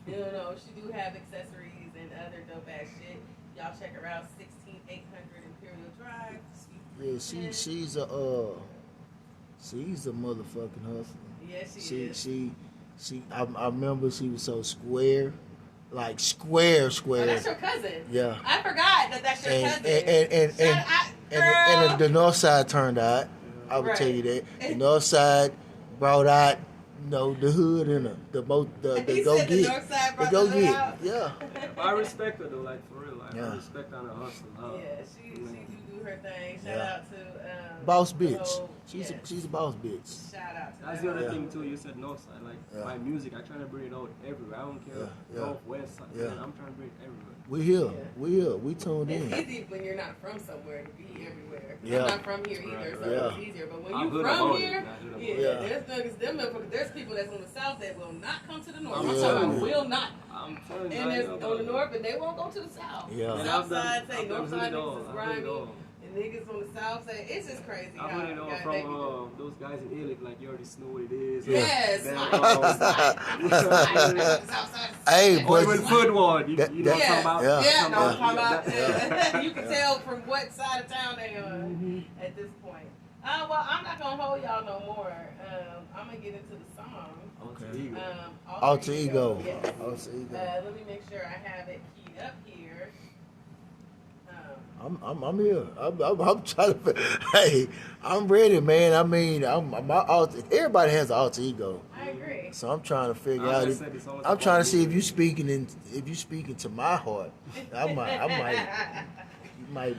you know, she do have accessories and other dope ass shit. Y'all check her out. 16800 Imperial Drive. Yeah, she's a motherfucking hustler. Yes, she is. I remember she was so square, like square. Oh, that's your cousin. Yeah. I forgot that's your cousin. And the North Side turned out. I would tell you that the North Side brought out, the hood and the go get, the go get. Yeah. I respect her though, like for real. Like, I respect her hustle. Yeah, she do her thing. Shout out to boss bitch. She's a boss bitch. Shout out to that's the other thing too. You said North Side. Like my music, I try to bring it out everywhere. I don't care North, West Side. Yeah. I'm trying to bring it everywhere. We here. We tuned in. It's easy when you're not from somewhere to be everywhere. Yeah. I'm not from here either, so it's easier. But when you're from here, there's people that's on the south that will not come to the north. I'm talking about will not. And there's on the north, but they won't go to the south. Yeah. South side say north side niggas is grimy. Niggas on the south say it's just crazy. I heard it all from those guys in Ilick, like you already know what it is. Yes. Hey, or even Footward. You know what I'm talking about? Yeah, no, I'm talking about. You can tell from what side of town they are at this point. Well, I'm not gonna hold y'all no more. I'm gonna get into the song. Alter Ego. Yes. Alter Ego. Let me make sure I have it keyed up here. I'm here. I'm trying to. Hey, I'm ready, man. I mean, everybody has an alter ego. I agree. So I'm trying to figure out. I'm trying to see if you speaking to my heart. I might.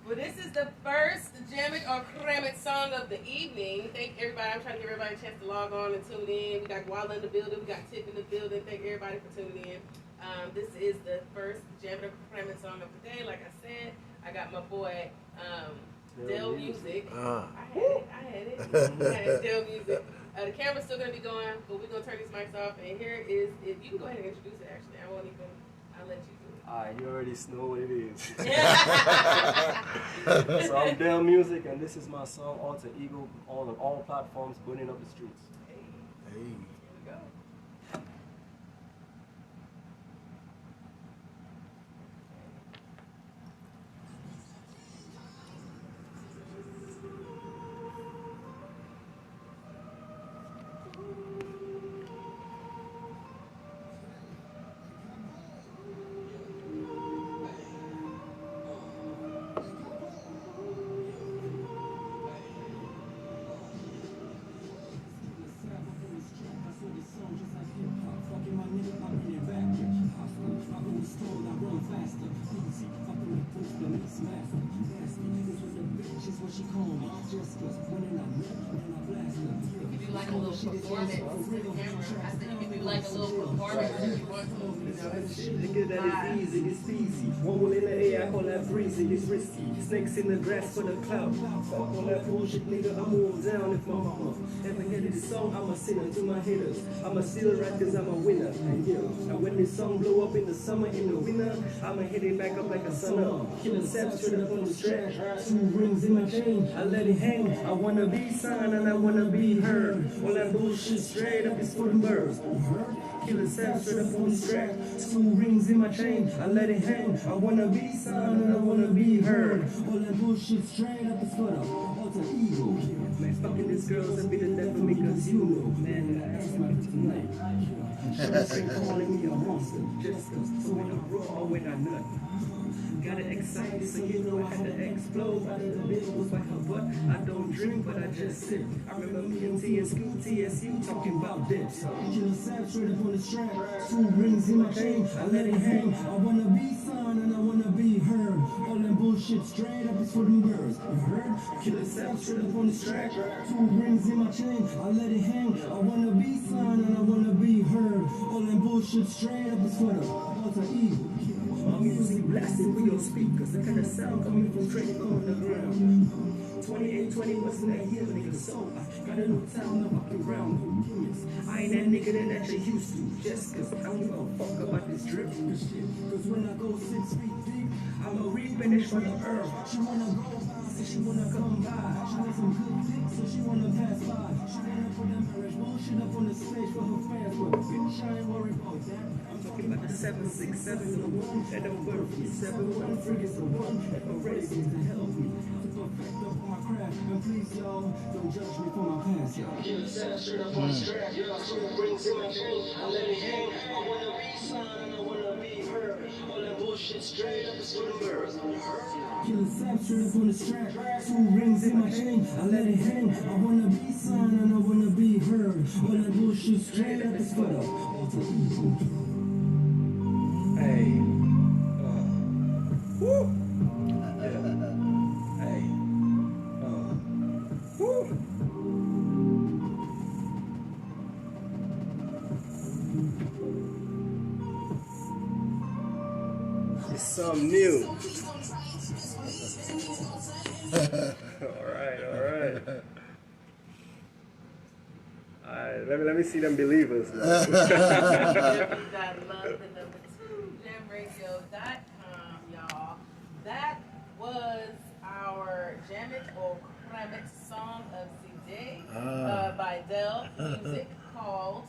Well, this is the first Jammit or Crammit song of the evening. Thank everybody. I'm trying to give everybody a chance to log on and tune in. We got Walla in the building. We got Tiff in the building. Thank everybody for tuning in. This is the first Jammit or Crammit song of the day. Like I said, I got my boy Dell Muzik. I had it. I had Dell Muzik. The camera's still going to be going, but we're going to turn these mics off. And here is it. You can go ahead and introduce it, actually. I'll let you do it. You already know what it is. So I'm Dell Muzik, and this is my song, Alter Ego, on all platforms, burning up the streets. Hey. Here we go. It's easy. One in the air, I call that breezy. It's risky. Snakes in the grass for the clout. Fuck all that bullshit, nigga. I'm all down if my mama ever hear this song. I'm a sinner to my haters. I'm a still right cause I'm a winner. And now when this song blow up in the summer, in the winter, I'ma hit it back up like a sun up. Killing steps straight up on the strap. 2 rings in my chain, I let it hang. I wanna be signed and I wanna be heard. All that bullshit straight up is for the birds. Killing steps straight up on the strap. 2 rings in my chain, I let it hang. I wanna be signed and I wanna be heard. All that bullshit straight up is for the alter ego. Man, fucking these girls and be the death of me cause you know, man, that's my tonight. She's calling me a monster, just cause. So when I raw or when I nut. Got it excited, so you know I had to explode. Out of the bitch was by her butt. I don't drink, but I just sip. I remember me and T in school, TSU, talking about this. Killer Sam straight up on the strap. 2 rings in my chain, I let it hang. I wanna be signed and I wanna be heard. All that bullshit straight up is for them birds. You heard? Killer Sam straight up on the strap. 2 rings in my chain, I let it hang. I wanna be signed and I wanna be heard. heard. All that bullshit straight up is for the alter ego. My music blasting through your speakers. The kind of sound coming from straight from the ground. 2820 wasn't that year, nigga, so I got a new town up around. I ain't that nigga that you used to. Just cause I don't give a fuck about this drip shit. Cause when I go 6 feet deep, I'ma replenish for the earth. She wanna go by, so she wanna come by. She wants some good dick, so she wanna pass by. She wanna put that marriage bullshit up on the stage for her fans. But bitch, I ain't worried about that. I'm talking about the 767 and the 1 that don't work for me. 713 is the 1 that already seems to help me. To perfect up on my craft, and please y'all, don't judge me for my past, y'all. Get a set straight up on the strap, y'all. Two rings in my chain, I let it hang. I wanna be signed, I wanna be heard. All that bullshit straight up is for the birds. Kill a sap straight up on the strap, 2 rings in my chain, I let it hang. I wanna be signed and I wanna be heard. All that bullshit straight up is for the alter ego. Hey. Woo. Hey. Woo. It's something new. Alright. Let me see them believers. Love2JamRadio.com, y'all. That was our Jammit Or Crammit song of the day by Dell Muzik called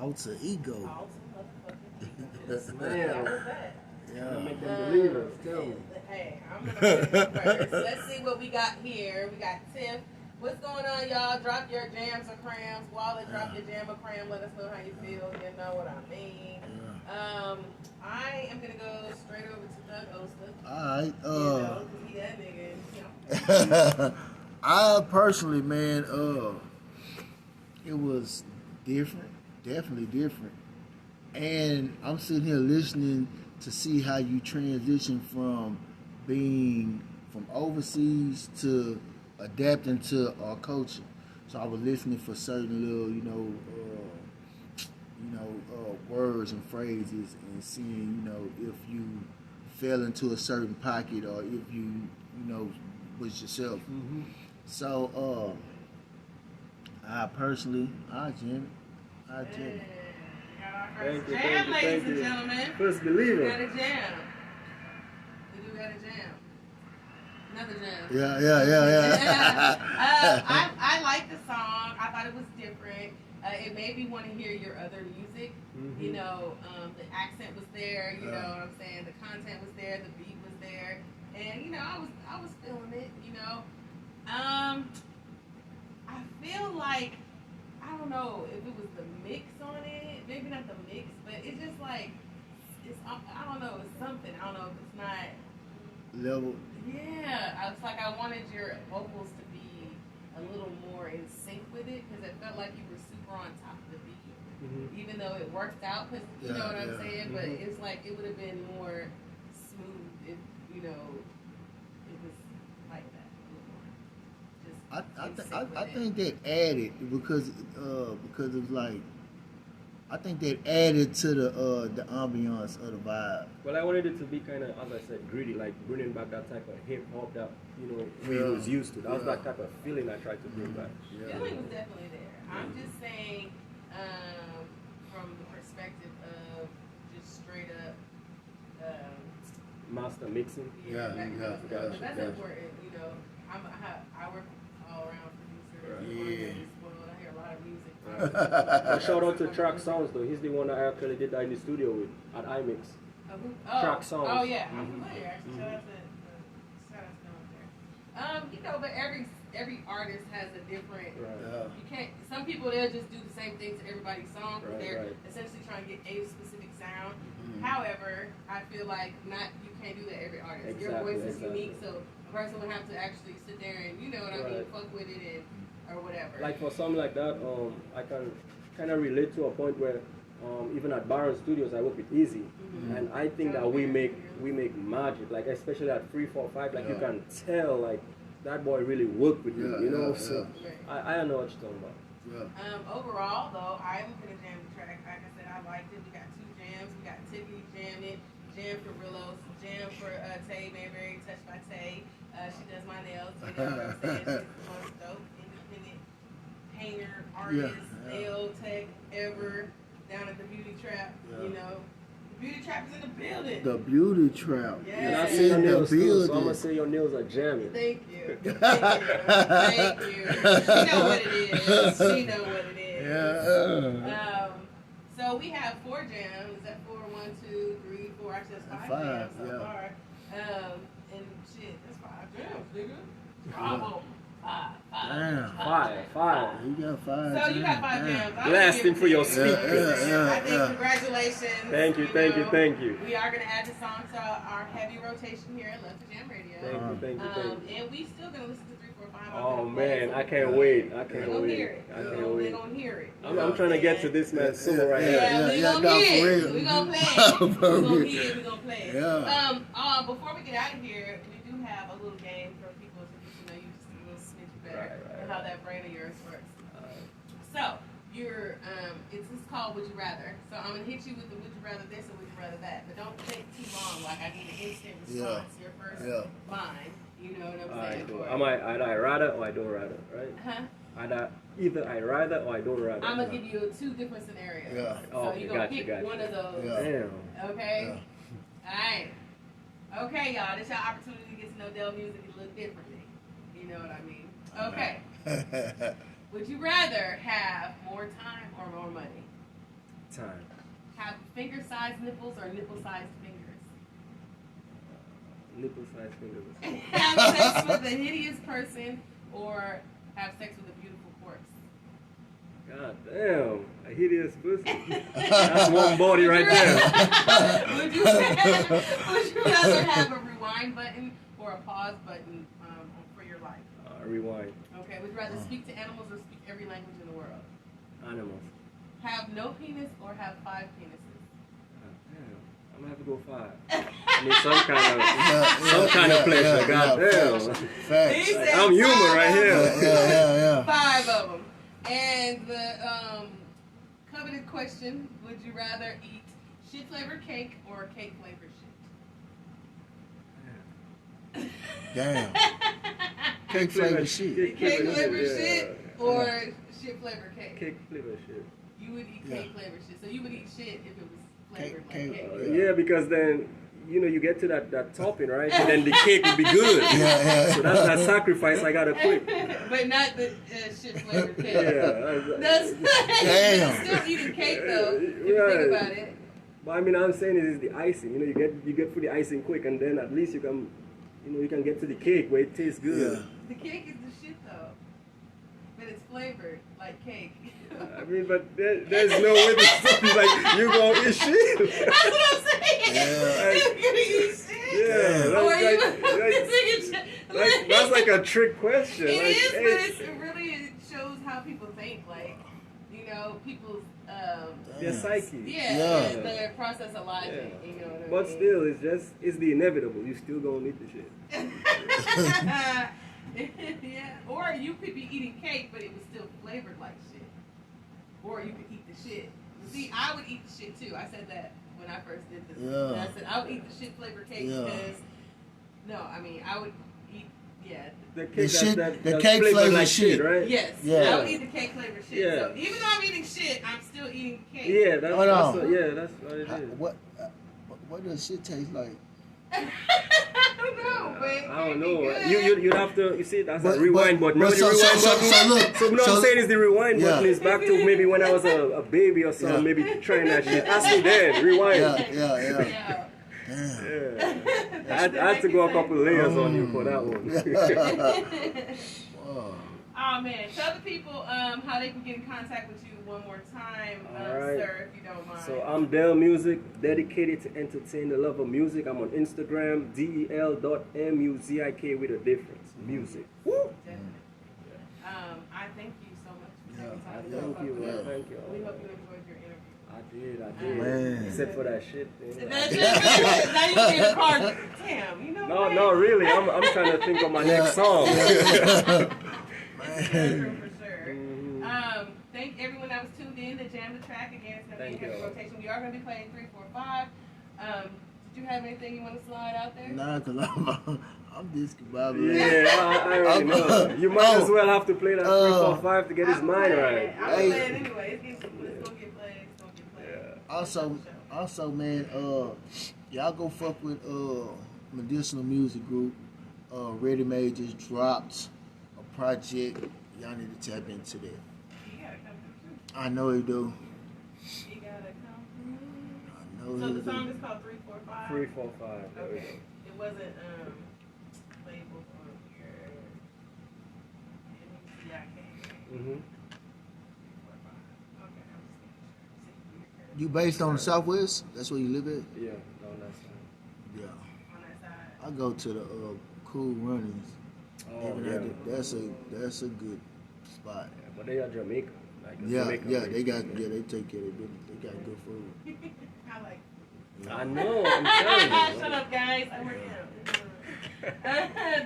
Alter Ego. Alter Motherfucking Ego. Man. That was that. Yeah. Make them believers. Tell me. Hey, I'm gonna put it first. Let's see what we got here. We got Tiff. What's going on, y'all? Drop your jams or crams. Walla, drop your jam or cram. Let us know how you feel. You know what I mean. I am gonna go straight over to Thug-Osta. Alright, You know, 'cause he that nigga. You know. I personally, man, it was different, definitely different. And I'm sitting here listening to see how you transition from being from overseas to adapting to our culture. So I was listening for certain little, words and phrases, and seeing, if you fell into a certain pocket or if you, was yourself. Mm-hmm. So, I personally, I jam it. Thank you, ladies and gentlemen. First believer. We got a jam. We do got a jam. Another jam. Yeah. I like the song. I thought it was different. It made me want to hear your other music. Mm-hmm. The accent was there. You know what I'm saying? The content was there. The beat was there. And I was feeling it. I feel like, I don't know if it was the mix on it. Maybe not the mix, but it's just like I don't know. It's something. I don't know if it's not Level. Yeah, it's like I wanted your vocals to be a little more in sync with it, because it felt like you were super on top of the beat, even though it worked out. Because you know what I'm saying. But it's like it would have been more smooth if it was like that. I think that added because it's like, I think that added to the ambiance of the vibe. Well, I wanted it to be kind of, as I said, gritty, like bringing back that type of hip hop that we was used to. That was that type of feeling I tried to bring back. Yeah. Feeling was definitely there. I'm just saying, from the perspective of just straight up master mixing. That's important. I work all around producer. I hear a lot of music. Shout out to Track Sounds though. He's the one I actually did that in the studio with at iMix. Track Sounds. Oh yeah, I'm familiar. Actually, shout out to there. But every artist has a different. Right. You can't. Some people they'll just do the same thing to everybody's song. Right, they're essentially trying to get a specific sound. However, I feel like you can't do that every artist. Your voice is unique, so a person would have to actually sit there and fuck with it or whatever. Like for something like that, I can kind of relate to a point where even at Baron Studios I work with Easy, and I think that we make magic. Like especially at 345, like you can tell like that boy really worked with you, so I don't know what you're talking about. Overall, though, I I am gonna jam the track. Like I said, I liked it. We got 2 jams. We got Tiffany jamming it, jam for Rillos, jam for Tay Mayberry, Touched by Tay. She does my nails. You know what I'm saying? She's the most dope independent painter, artist, nail tech ever down at the Beauty Trap. You know, the Beauty Trap is in the building. The Beauty Trap. Yeah. And I see your nails too, so I'm gonna say your nails are jamming. Thank you. Thank you. She know what it is. She know what it is. Yeah. So we have 4 jams. Is that 4? 1, 2, 3, 4. Actually, that's 5 jams so far. And shit, that's 5 jams, nigga. Bravo. 5. Damn. 5. You got 5. So you got 5 jams. Blasting for your speakers. I think congratulations. Thank you. We are gonna add the song to our heavy rotation here at Love2Jam Radio. Thank you. And we still gonna listen to 3, 4, 5. Oh man, I can't wait. We're gonna hear it. We're gonna hear it. I'm trying to get to this man's soul right here. We're gonna hear it. We're gonna play it. We're gonna hear it. We're gonna play it. Yeah. Before we get out of here, we do have a little game for people to get to know you just a little smidge better and how that brain of yours works. So you're it's called Would You Rather. So I'm gonna hit you with the Would You Rather this or Would You Rather that, but don't take too long. Like I need an instant response. Your first mind. You know what I'm saying? Cool. Either I rather or I don't rather, right? Either I rather or I don't rather. I'm gonna give you 2 different scenarios. Yeah. So you're gonna pick one of those. Damn. Okay? Alright. Okay, y'all. This your opportunity to get to know Dell music a little differently. You know what I mean? Okay. Would you rather have more time or more money? Time. Have finger-sized nipples or nipple-sized fingers? Nipple-sized fingers. Have sex with a hideous person or have sex with a beautiful corpse? God damn, a hideous pussy. That's one body right there. Would you rather have a rewind button or a pause button for your life? Rewind. Okay, would you rather speak to animals or speak every language in the world? Animals. Have no penis or have 5 penises? Damn, I'm gonna have to go 5. I need some kind of pleasure. God damn. Facts. I'm human right here. Yeah. 5 of them. And the coveted question: would you rather eat shit flavored cake or cake flavored shit? Damn. Cake flavored shit. Cake flavored shit or shit flavored cake? Cake flavored shit. You would eat cake flavored shit. So you would eat shit if it was flavored Cake, like cake. Yeah, because then you get to that topping, right? And then the cake will be good. Yeah. So that's that sacrifice I gotta quit. But not the shit flavored cake. Yeah. Damn. You're still eating cake though, if you think about it. But I mean, I'm saying is the icing. You get through the icing quick, and then at least you can get to the cake where it tastes good. Yeah. The cake is the shit though, but it's flavored like cake. I mean, but there's no way to stop you. Like you gonna eat shit. That's what I'm saying. Yeah. You're gonna eat shit. Yeah, that's like a trick question. It like, is, hey, but it shows how people think. Like, people's their psyche. Yeah, the process of logic. Yeah. You know what I mean? But still, it's the inevitable. You still gonna eat the shit. Yeah, or you could be eating cake, but it was still flavored like shit. Or you could eat the shit. See, I would eat the shit too. I said that when I first did this. Yeah. I said I would eat the shit flavored cake because I would eat The cake, the cake flavored like shit, right? Yes. Yeah. I would eat the cake flavored shit. Yeah. So even though I'm eating shit, I'm still eating cake. Yeah, that's what it is. What does shit taste like? I don't know, but I don't know. You'd have to. You see, that's a rewind button. But So what I'm saying is the rewind Yeah. button is back to maybe when I was a baby or something. Yeah. Maybe trying that shit. Ask me then. Rewind. Yeah. Damn. Yeah. I had to go a couple layers on you for that one. Whoa. Oh man, tell the people how they can get in contact with you one more time, Alright. sir, if you don't mind. So I'm Del Music, dedicated to entertain the love of music. I'm on Instagram, del.muzik with a difference. Music. Woo! Definitely. I thank you so much for taking time to Thank you, talk man. about Thank this. you. We hope you enjoyed your interview. I did. Man. Except for that shit thing. Now you can get a card. Damn, you know what? No, really. I'm trying to think of my next song. For sure. Thank everyone that was tuned in to Jammit track again. It's going to Thank be a heavy you. rotation. We are going to be playing 3, 4, 5. Did you have anything you want to slide out there? Nah, cause I'm discombobulated. Yeah, I already know. You might as well have to play that 3, 4, 5 to get his mind right. I'm Hey. playing anyway. It's going to get played. It's going to get played. Yeah. Also, man, y'all go fuck with Medicinal Music Group. Ready Made just dropped a project. Y'all need to tap into that. You got to come through, too. I know he do. You got to come through. I know So he the do. song is called 3, 4, 5? 3, 4, 5. There we Okay. go. It wasn't labeled on here. MCIK. Mm-hmm. 4, 5. Okay, I'm just making sure. You based on the Southwest? That's where you live at? Yeah, on that side. Yeah. On that side. I go to the Cool Runnings. Oh, Even yeah. That's a good spot. Yeah, but they are Jamaica. Like a Yeah, Jamaican yeah, place. they take care of it. They got good food. I like. I know, I'm telling you. Shut up, guys. I work out.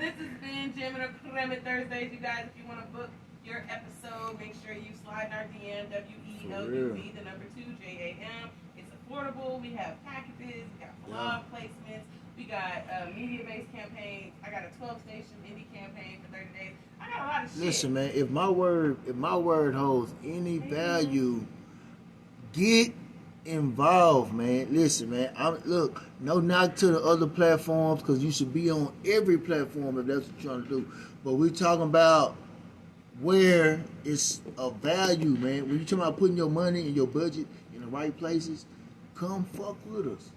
This has been Jammit Or Crammit Thursdays. You guys, if you want to book your episode, make sure you slide in our DM, WELUV, the number 2, JAM. It's affordable. We have packages. We got blog placements. We got media-based campaigns. I got a 12-station indie campaign for 30 days. I got a lot of shit. Listen, man, if my word holds any value, get involved, man. Listen, man. Look, no knock to the other platforms, because you should be on every platform if that's what you're trying to do. But we're talking about where it's of value, man. When you're talking about putting your money and your budget in the right places, come fuck with us.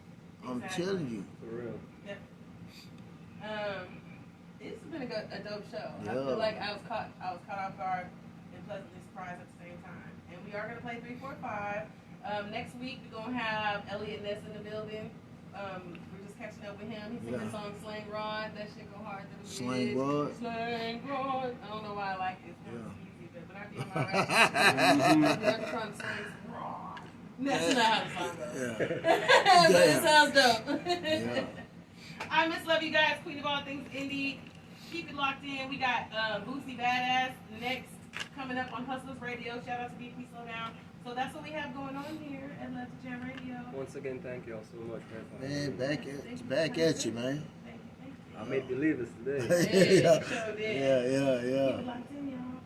I'm Exactly. telling you. For real. Yep. It's been a dope show. I Yeah. feel like I was caught off guard and pleasantly surprised at the same time. And we are gonna play 3, 4, 5. Next week we're gonna have Elliot Ness in the building. We're just catching up with him. He sings the song Slang Rod. That shit go hard to the Slang bitch. Rod? Slang Rod. I don't know why I like it. It's kind of Yeah. easy, but when I be in my rap, I'm trying to slang Rod. That's not how the song goes. Yeah. But it sounds dope. Yeah. I Myss Lovie you guys, queen of all things indie. Keep it locked in. We got Bootsy Badass next coming up on Hustlers Radio. Shout out to BP Slow Down. So that's what we have going on here at Love2Jam Radio. Once again, thank you all so much, man. Man, back at you, man. Thank you. I made believers today. Hey, Yeah. you sure did. Yeah. Keep it locked in, y'all.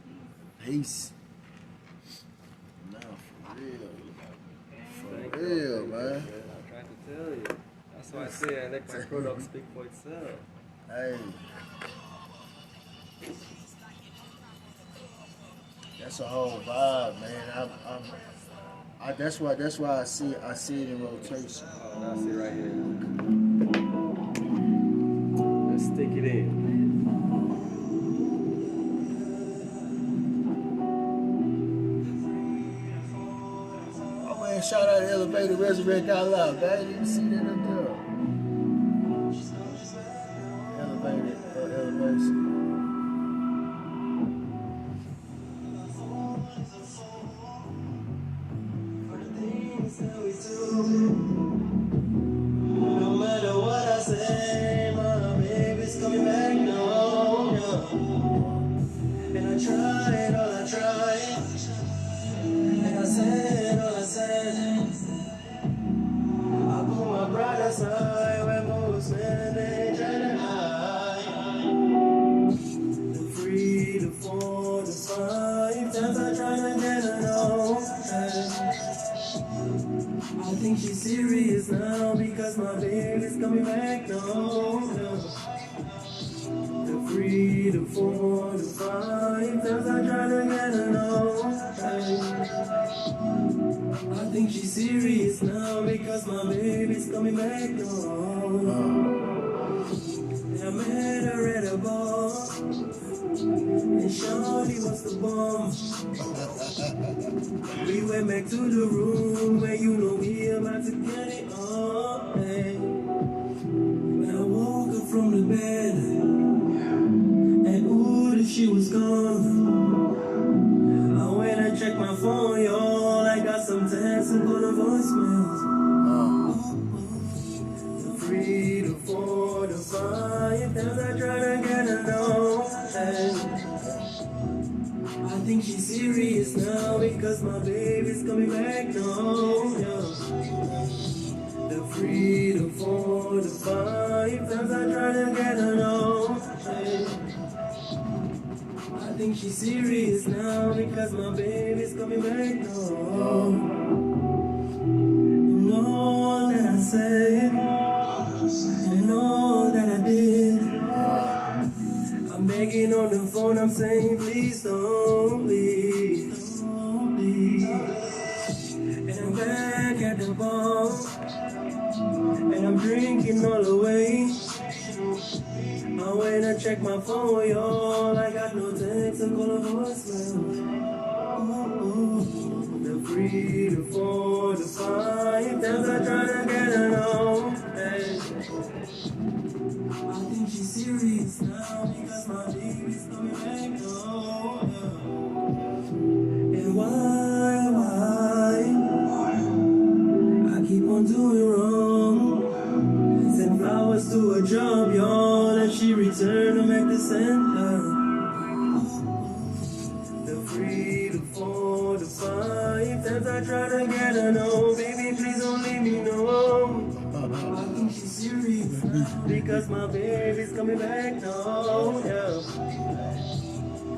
Peace. No, for real. Thank For you all, real, thank you, man. I tried to tell you. That's why I say I let my product speak for itself. Hey. That's a whole vibe, man. That's why I see it in rotation. Oh, that's it right here. Let's stick it in. Oh man, shout out to Elevator Resurrect Out Loud. I didn't even see that up there. Elevation. No matter what I say, my baby's coming back no. And I tried, all I tried. And I said, all I said. I put my pride aside when most men they try to hide. The 3, the 4, the 5 times I try to get her no. I think she's serious now because my baby's coming back no. The 3, the 4, the 5 times I try to get her no. I think she's serious now because my baby's coming back no. I met her at a bar and shawty was the bomb. We went back to the room where you know we about to get it on. Hey. When I woke up from the bed, and ooh, she was gone. I went and checked my phone, y'all. I got some texts and got a voicemails. The 3, the 4, the 5 times I try to get her no. Hey. I think she's serious now because my baby's coming coming back, no, yeah. The freedom for the 5 times I try to get her on. I think she's serious now because my baby's coming back, no. And all that I said, and all that I did, I'm begging on the phone, I'm saying please don't leave. And I'm back at the bar, and I'm drinking all the way. I went and check my phone, y'all. I got no text and call a voicemail. The 3, the 4, the 5 times I try to get her on. Hey. I think she's serious now because my baby's coming back home. And why? I keep on doing wrong. Send flowers to a job, y'all, and she returned them at the center. The 3, the 4, the 5 times I try to get her, no, baby, please don't leave me, no. I think she's serious because my baby's coming back, no, yeah.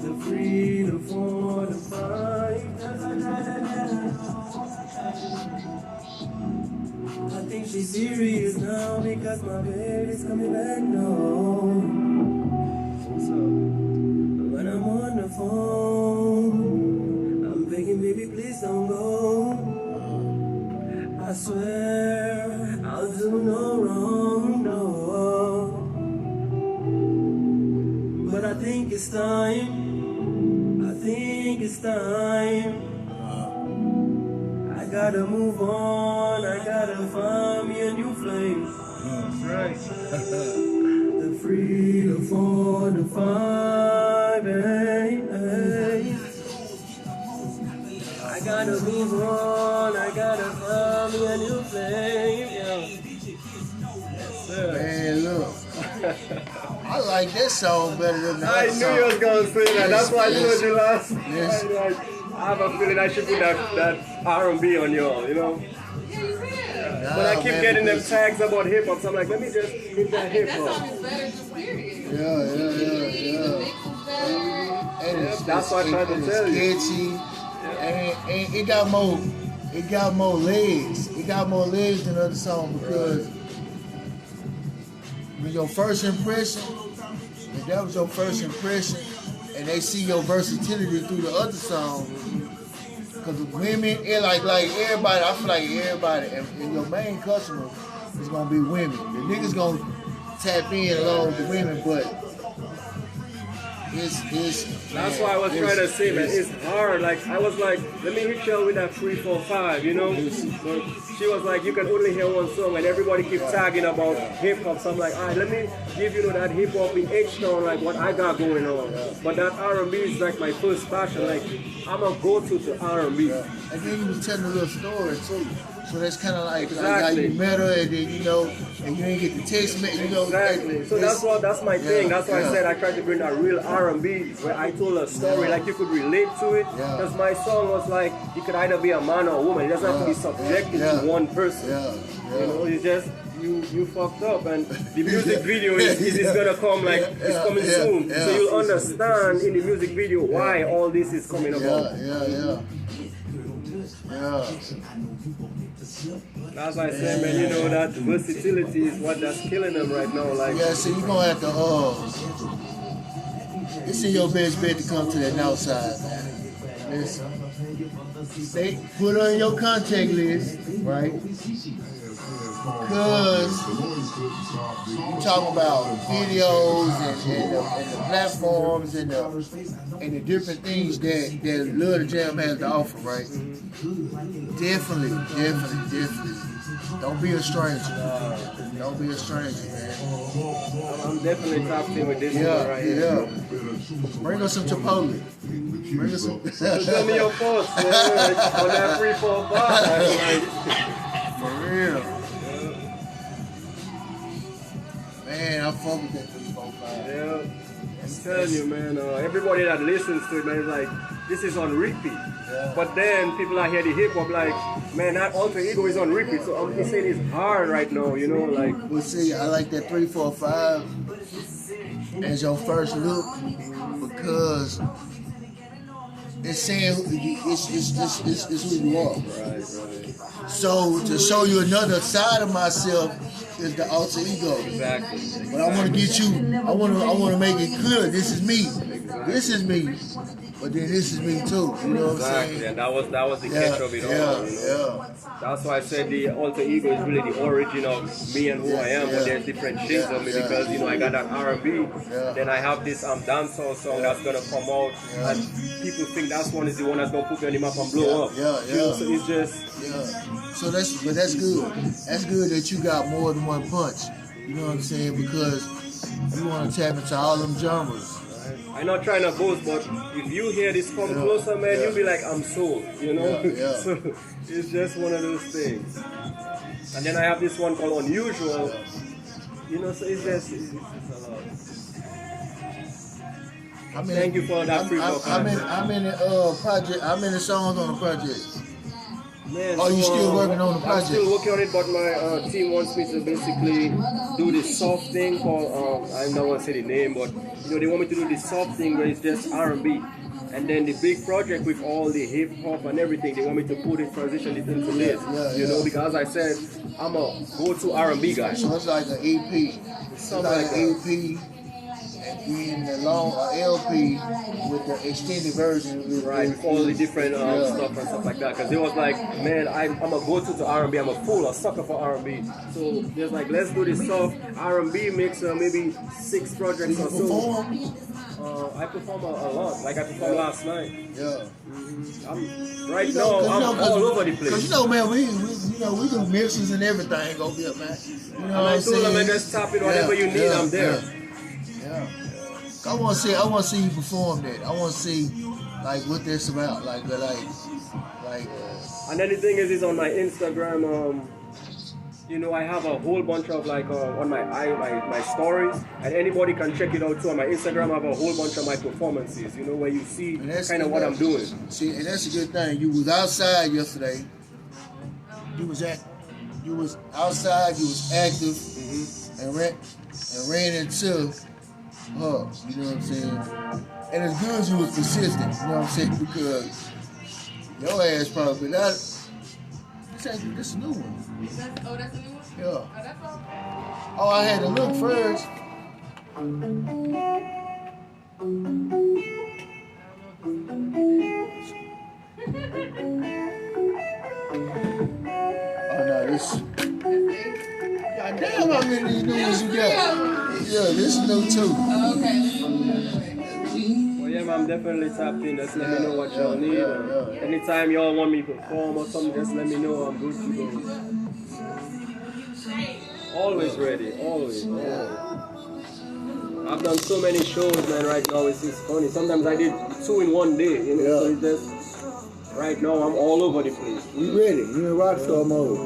The 3, the 4, the 5 times I try to get her, no. I think she's serious now because my baby's coming back, no. What's up? When I'm on the phone, I'm begging, baby, please don't go. I swear I'll do no wrong, no. But I think it's time. I think it's time. I gotta move on, I gotta find me a new flame. That's right. The 3, the 4, the 5, hey, hey. I gotta move on, I gotta find me a new flame. Yeah. Yes, sir. Man, look. I like that song better than the I other knew song. you was gonna say that. That's why I told you last. Yes. I have a feeling I should put that R&B on y'all, you know. Yeah, you can. But I keep getting them tags about hip hop, so I'm like, let me just hit that hip That hop. song is better, just period. Yeah. The mix is better. And it's, That's what I tried to it's tell you. sketchy. And it got more legs. It got more legs than the other song because when your first impression, if that was your first impression, and they see your versatility through the other songs, because women, like everybody, I feel like everybody, and your main customer is gonna be women. The niggas gonna tap in along with the women, but it's That's why I was trying to say, man, it's hard. Like, I was like, let me hit y'all with that 3, 4, 5, you know? But she was like, you can only hear one song, and everybody keeps tagging about hip hop. So I'm like, all right, let me give you that hip hop in H-Town, like what I got going on. But that R&B is like my first passion. Like, I'm a go-to to R&B. And then you was telling a little story too. So that's kind of like how Exactly. you met her, and then and you ain't get the text message, Exactly. So that's my thing. That's why I said I tried to bring that real R&B where I told a story like you could relate to it. Because my song was like you could either be a man or a woman. It doesn't have to be subjected to one person. You know, it's just you fucked up, and the music video is gonna come like it's coming soon. So you'll understand in the music video why all this is coming about. That's why I said, man, you know that versatility is what that's killing them right now. Like, so you're gonna have to it's in your best bet to come to that north side, man. Listen, put her in your contact list, right? Because you talk about videos and the platforms and the different things that Love2Jam has to offer, right? Definitely. Don't be a stranger. Don't be a stranger, man. I'm definitely top 10 with this one right here. Bring us some Chipotle. Bring us some. So tell me your thoughts, man, like, on that 3, 4, 5. Like, for real. Man, I fuck with that 3, 4, 5. Yeah, I'm telling you, man. Everybody that listens to it, man, is like, this is on repeat. Yeah. But then people are hear the hip hop like, man, that alter ego is on repeat. So I'm just saying it's hard right now, you know, like. Well, see, I like that 3, 4, 5 as your first look because it's saying it's who you are. Right. So to show you another side of myself is the alter ego. Exactly. But I want to get you. I want to make it clear. This is me. This is me. But then this is me too. You know what I'm saying? And that was the catch of it all. You know? That's why I said the alter ego is really the origin of me and who I am. But there's different shades of me because you know I got that R&B. Then I have this dancehall song that's gonna come out, and people think that one is the one that's gonna put me on the map and blow up. You know, so it's just. So that's good. That's good that you got more than one punch. You know what I'm saying? Because you want to tap into all them genres. I'm not trying to boast, but if you hear this come closer, man, you'll be like, I'm sold, you know? So it's just one of those things. And then I have this one called Unusual. You know, so it's just a lot. Thank you for that free talk. I'm in the project. I'm in the songs on the project. Man, you still working on the project? I'm still working on it, but my team wants me to basically do this soft thing called, I don't want to say the name, but you know, they want me to do this soft thing where it's just R&B. And then the big project with all the hip hop and everything, they want me to put it, transition it into this. You know, because as I said, I'm a go-to R&B guy. So it's like an EP. It's like an EP. And then the long LP with the extended version. Right, with all the different stuff and stuff like that. Because it was like, man, I'm a go-to to R&B. I'm a sucker for R&B. So there's like, let's do this soft R&B mix, maybe 6 projects or so. I perform a lot. Like I performed last night. I'm all over the place. Cause you know, man, we do mixes and everything. Go get man. You know what I'm saying? I just tap it whatever you need. I'm there. I want to see you perform that. I want to see like what this about. Like. And then the thing is on my Instagram. You know, I have a whole bunch of like on my stories, and anybody can check it out too. On my Instagram, I have a whole bunch of my performances. You know, where you see kind of what I'm doing. See, and that's a good thing. You was outside yesterday. You was outside. You was active, and ran into her. You know what I'm saying? And it's good you was persistent. You know what I'm saying? Because your ass probably not. This is a new one. That's a new one? Yeah. Oh, that's all. Oh, I had to look first. Oh no, this. God damn, how many of these new ones you got? Yeah, this is new too. Oh, okay. Well, yeah, man, I'm definitely tapped in. Just let me know what y'all need. Anytime y'all want me to perform or something, just let me know. I'm good to go. Always ready, always. I've done so many shows, man. Right now, it's funny. Sometimes I did 2 in one day. You know, so it's just right now I'm all over the place. We ready? You in rockstar mode?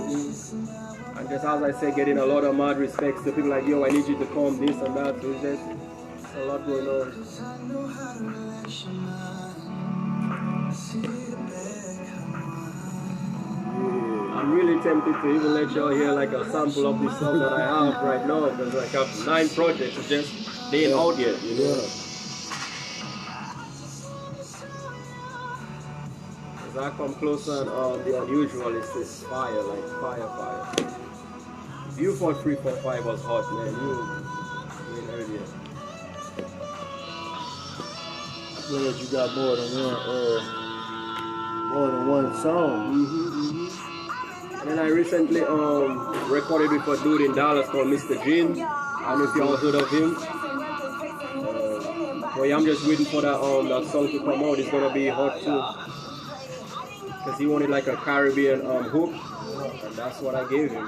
And just as I say, getting a lot of mad respects to people like, yo, I need you to come, this and that. So it's just a lot going on. I'm really tempted to even let y'all hear like a sample of the song that I have right now, because like I have 9 projects, it's just they ain't out yet, you know. As I come closer and the unusual is this fire, like fire. You thought 3, 4, 5 was hot, man. You ain't heard yet. I'm glad you got more than one song. And then I recently recorded with a dude in Dallas called Mr. Jin. I don't know if y'all heard of him. But yeah, I'm just waiting for that song to come out. It's gonna be hot too. Because he wanted like a Caribbean hook, and that's what I gave him.